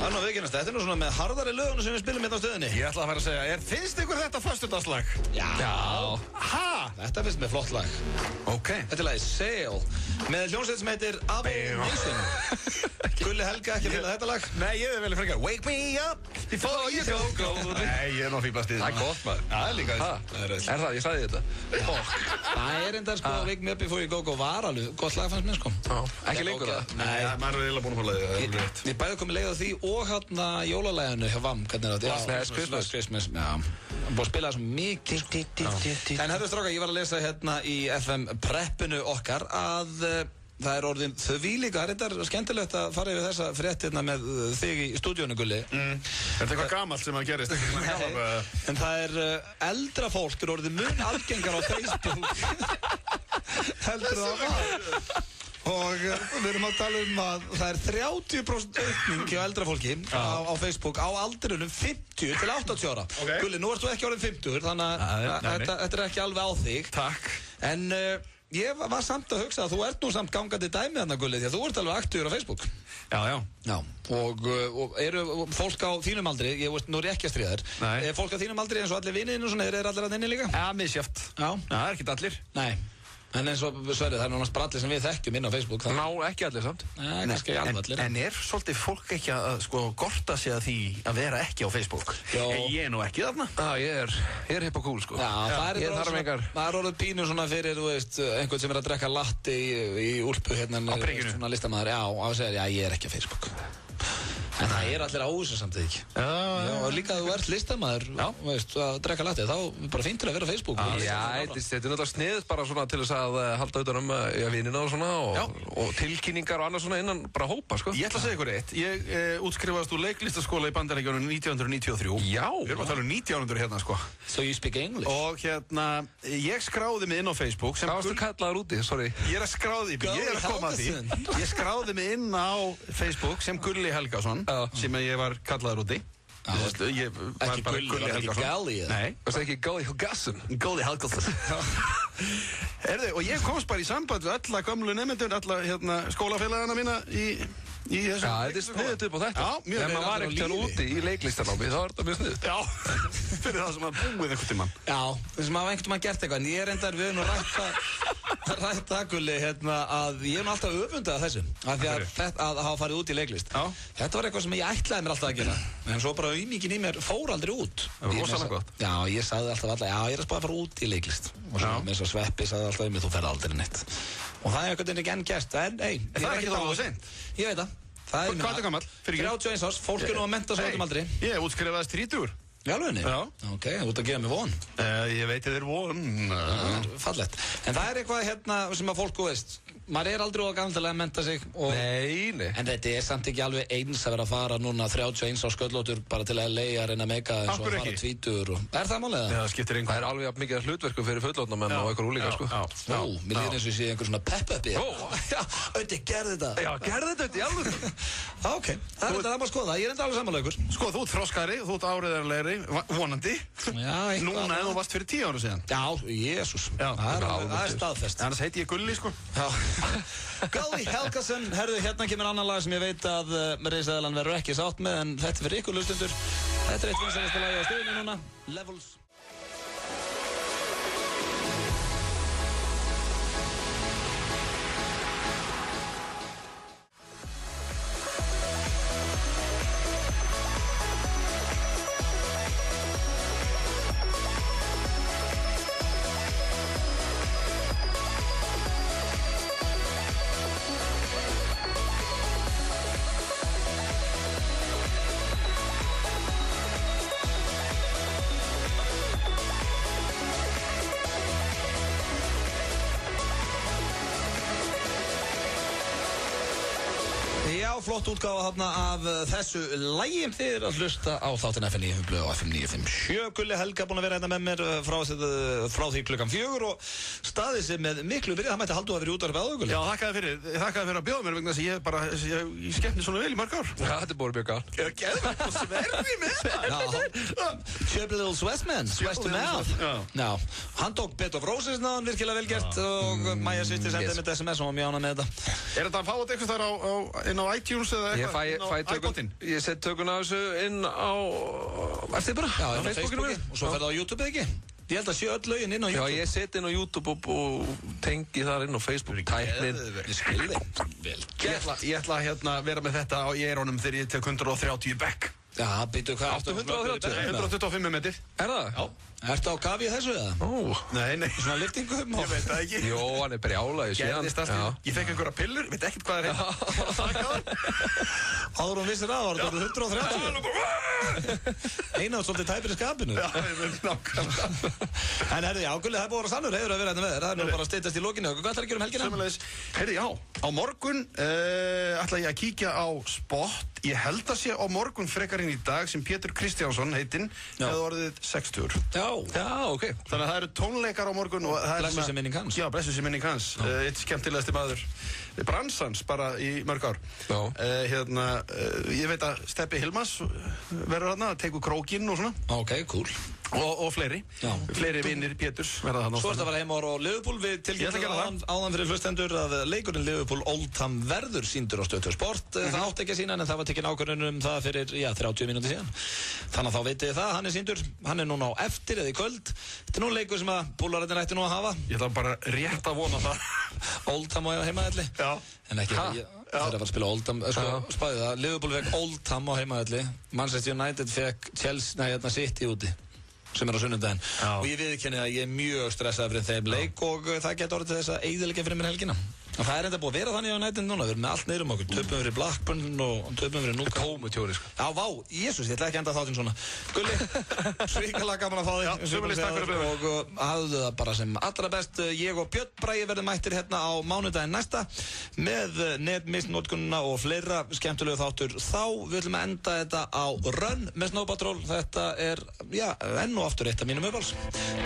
Það nú viðkynast, þetta nú svona með harðari lögunu sem við spilum hérna á stöðinni. Ég ætla að fara að segja, finnst ykkur þetta föstudagslag? Já. Þetta finnst mér flott lag. Ok. Þetta lagið Sail með hljómsveit sem heitir Abomination. Gulli Helga, ekki fíla þetta lag? Nei, ég vil velja frekar Wake me up before you go. Nei, ég ná fíblast í það. Það gott maður. Það líka þess. Það, ég sagði þetta. Það enda sko Wake me up before you go var alveg gott lag fannst mér sko. Ekki lengur það? Nei, maður er eiginlega búin að fá leiðið. Við bæðum komið leið á því og hérna jólalæginu hjá VAM, hvernig er þetta? Last Christmas. Já, búið að spila það svo mikið. En herru strákar, ég var að lesa hérna í FM preppinu okkar að það er orðin þvílíka, það er skemmtilegt að fara yfir þessa frétt hérna með þig í stúdíónu, Gulli. Er þetta eitthvað gamalt sem að gerist? En það er eldra fólk er orðin mun algengar á Facebook. Heldur það var. Og við erum að tala að það er 30% aukning hjá eldra fólki á Facebook á aldrinum 50 til 80 ára. Gulli, nú ert þú ekki orðin 50, þannig að þetta er ekki alveg á þig. Takk. En ég var samt að hugsa að þú ert nú samt gangandi dæmið þarna, Gulli, því að þú ert alveg aktífur á Facebook. Já. Og eru fólk á þínum aldri, ég veist, nú er ég ekki að stríða þér. Er fólk á þínum aldri eins og allir vinniðinn og svona, eru allir að inni líka? Já, misjátt. Já, það er ekki allir. Nei. En eins og Sverri, það er náttúrulega bara allir sem við þekkjum inn á Facebook. Ná, ekki allir samt. Nei, kannski ekki allir. En er svolítið fólk ekki að gorta sig að því að vera ekki á Facebook? Ég er nú ekki þarna. Já, ég er hipp og cool, sko. Já, það er orðið pínu svona fyrir, þú veist, einhvern sem er að drekka latte í úlpu hérna. Á brygginu. Svona listamæður, já, og að segja, já, ég er ekki á Facebook. En það er allir á þessu samt ekki. Já, og líka að þú ert listamæður, veist, að drekka latte, þá er bara fínt til að vera á Facebook. Já, þetta er náttúrulega snið bara svona til þess að halda utan vinina og svona og tilkynningar og annað svona innan bara hópa, sko. Ég ætla að segja ykkur eitt. Ég útskrifaðist úr leiklistaskóla í Bandaríkjunum 1993. Já. Við erum að tala 1900 hérna, sko. So you speak English. Og hérna, ég skráði mig inn á Facebook. Hvað varstu kallaður úti? Sorry. Ég er að koma að því. Ég skráði mig inn á Facebook sem Gulli Helgason. Sem ég var kallaður úti. Ég var ekki bara Gulli Helgason. Nei. Varst það ekki Gulli Helgason? Gulli Helgason. Og ég komst bara í samband við alla gamlu nefnendur, alla skólafélagana mína í þessum. Já, þetta er sniðut upp á þetta. Já, mjög. Þegar maður var ekkert úti í leiklistanámi, þá er þetta mjög sniðut. Já, fyrir það sem að búið einhvern tímann. Já, þess að maður einhvern tímann gert eitthvað, en ég er endar við nú rætt það, Gulli, að ég er nú alltaf öfundið af þessu, af því að hafa farið út í leiklist. Já. Þetta var eitthvað sem ég ætlaði mér alltaf að gera, en svo bara auðmíkin í mér fór aldrei út. Það var rosalega gott. Já, ég sagði alltaf já, ég er að spara að fara út í leiklist. Og svo með svo Sveppi sagði alltaf þú ferð aldrei neitt. Og það er einhvern veginn ekki enn gerst, en það er ekki það seint. Ég veit það. Hvað er gamall? 31 árs, fólk er nú að mennta svo aldrei. Ég útskrifaðist 30. Í alvegni? Já. Ok, þú ert að gefa mig von. Ég veit að þið er von. Fallegt. En það er eitthvað sem að fólk veist. Maður er aldrei á gaman til að mennta sig. Nei. En þetta er samt ekki alveg eins að vera að fara núna 31 á sköllótur bara til að leia að reyna að meika eins og að fara tvítur. Er það málið það? Já, það skiptir einhver. Það er alveg mikið hlutverku fyrir fullorðnamenn og einhver úlíka, sko. Ó, mér líður eins og ég sé einhver svona pep-up í það. Já, Ötti, gerði þetta. Já, gerði þetta, Ötti, alveg. Ok, það er þetta að maður skoða. Ég er enda alveg sammála ykkur. Sko, þú ert þroskari, þú ert áreiðarlegri, vonandi. Já, núna en þú varst fyrir 10 ára síðan. Já, Jesús. Það er staðfest. Annars heiti ég Gulli, sko. Gulli Helgason, herðu, hérna kemur annan lag sem ég veit að Risaðalan verður ekki sátt með, en þetta er fyrir ykkur hlustundur. Þetta er eitt vinsælasta lagi á stöðinu núna, Levels. Flott útgáfa þarna af þessu lagi. Þið er að hlusta á þáttinn FM 95 og FM 957. Gulli Helga búin að vera hérna með mér frá því klukkan 4 og staðið sér með miklu byrja. Það mætti haldu að vera út af beðað, Gulli. Já, þakkaði fyrir að bjóða mér vegna þess að ég skemmt mér svona vel í mörg ár. Já, þetta er búin bjöka. Geðvægt og Sverri með það. Chirpy Little Swessman, Swess to Mouth. Já, hann tók Bed of Roses náðan, virkilega vel gert og Maja Svisti sendið með SMS og var mjög ánægð með þetta. Er þetta að fá þetta eitthvað þar inn á iTunes eða eitthvað inn á iPodin? Ég set tökun á þessu inn á eftir bara á Facebookinu og svo ferðu á YouTube eða ekki? Ég held að sé öll lögin inn á YouTube. Já, ég set inn á YouTube og tengi þar inn á Facebook. Tæknin. Ég skilði. Vel. Ég ætla að vera með þetta á eirónum þegar ég tek 130 bekk. Já, býtu hvað? 125 metri. Það? Já. Ertu á kafi í þessu eða? Nei. Svona liftingum? Ég veit það ekki. Jó, hann brjálaður. Ég fekk einhverja pillur, veit ekkert hvað heim. Áður hún vissir að var þetta 130. Einátt svolítið tæpir í skapinu. Já, ég veit nákvæmlega. En herði, já, Gulli, það er búið að vera sannur heiður að vera hérna með þér. Það er nú bara að styttast í lokinu. Hvað ætlar að gera helgina? Sömuleiðis. Herði, já, á morgun ætla ég að kíkja á spot. Ég held að sé á morgun frekar inn í dag sem Pétur Kristjánsson heitinn hefði orðið 60. Já, ok. Þannig að það eru tónleikar á morgun og það er blessuð sé minning hans. Já, blessuð sé minning hans. Eitt skemmtilegasti maður bransans bara í mörg ár. Ég veit að Steppi Hilmas verður þarna, tekur krókinn og svona. Ok, cool. Og fleiri. Fleiri vinnir Péturs verða þarna. Svo er þetta að fara heim á Liverpool. Við tilkynntum áðan fyrir hlustendur að leikurinn Liverpool Oldham verður sýndur á Stöð 2 Sport. Það átti ekki að sýna en það var tekinn ákvörðun það fyrir 30 mínútur síðan. Þannig að þá vitið þið það, hann er sýndur. Hann er núna á eftir eða í kvöld. Þetta er nú leikur sem að búlararnir ætti nú að hafa. Ég ætla bara rétt að vona það. Oldham á heimavelli. Já. En ekki það er að fara að spila Oldham. Spæðið það, Liverpool fekk Oldham á heimavelli. Manchester United fekk City úti. Sem er á sunnudaginn. Og ég viðurkenni að ég er mjög stressaður fyrir þeim leik og það getur orðið til þess að eyðileggja fyrir mér helgina. Og það er enda búið að vera þannig á United núna. Við erum með allt niður okkur. Töpum fyrir Blackburn og töpum fyrir Newcastle. Tómutjóri, sko. Já, vá, Jesús, ég ætla ekki að enda þáttinn svona. Gulli, svíkalega gaman að fá þig. Já, sömuleiðis, takk fyrir mig. Og hafðu það bara sem allra best. Ég og Björn Bragi verðum mættir hérna á mánudaginn næsta með netmisnotkunina og fleira skemmtilegu þáttur. Þá viljum við enda þetta á Run með Snow Patrol. Þetta er, enn og aftur eitt af mínum uppáhalds.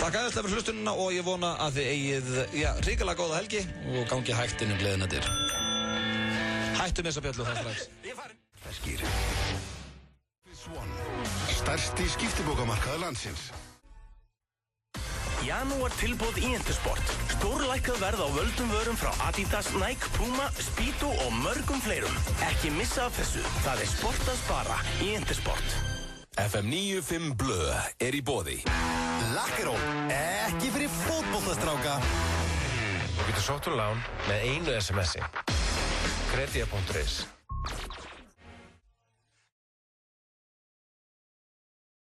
Takk æðislega fyrir hlustunina og ég vona að þið eigið, hrikalega góða helgi og gangi hægt inn gleðina dyr. Hættum þessa bjöllu það strax. Stærsti skiptibókamarkaður landsins. Janúar tilboð í Intersport. Stórlækkað verð á völdum vörum frá Adidas, Nike, Puma, Speedo og mörgum fleirum. Ekki missa af þessu. Það er sport að spara í Intersport. FM 95 Blö er í boði. Lakkeról, ekki fyrir fótboltastráka. Þú getur sótt lán með einu SMS-i. Kredia.is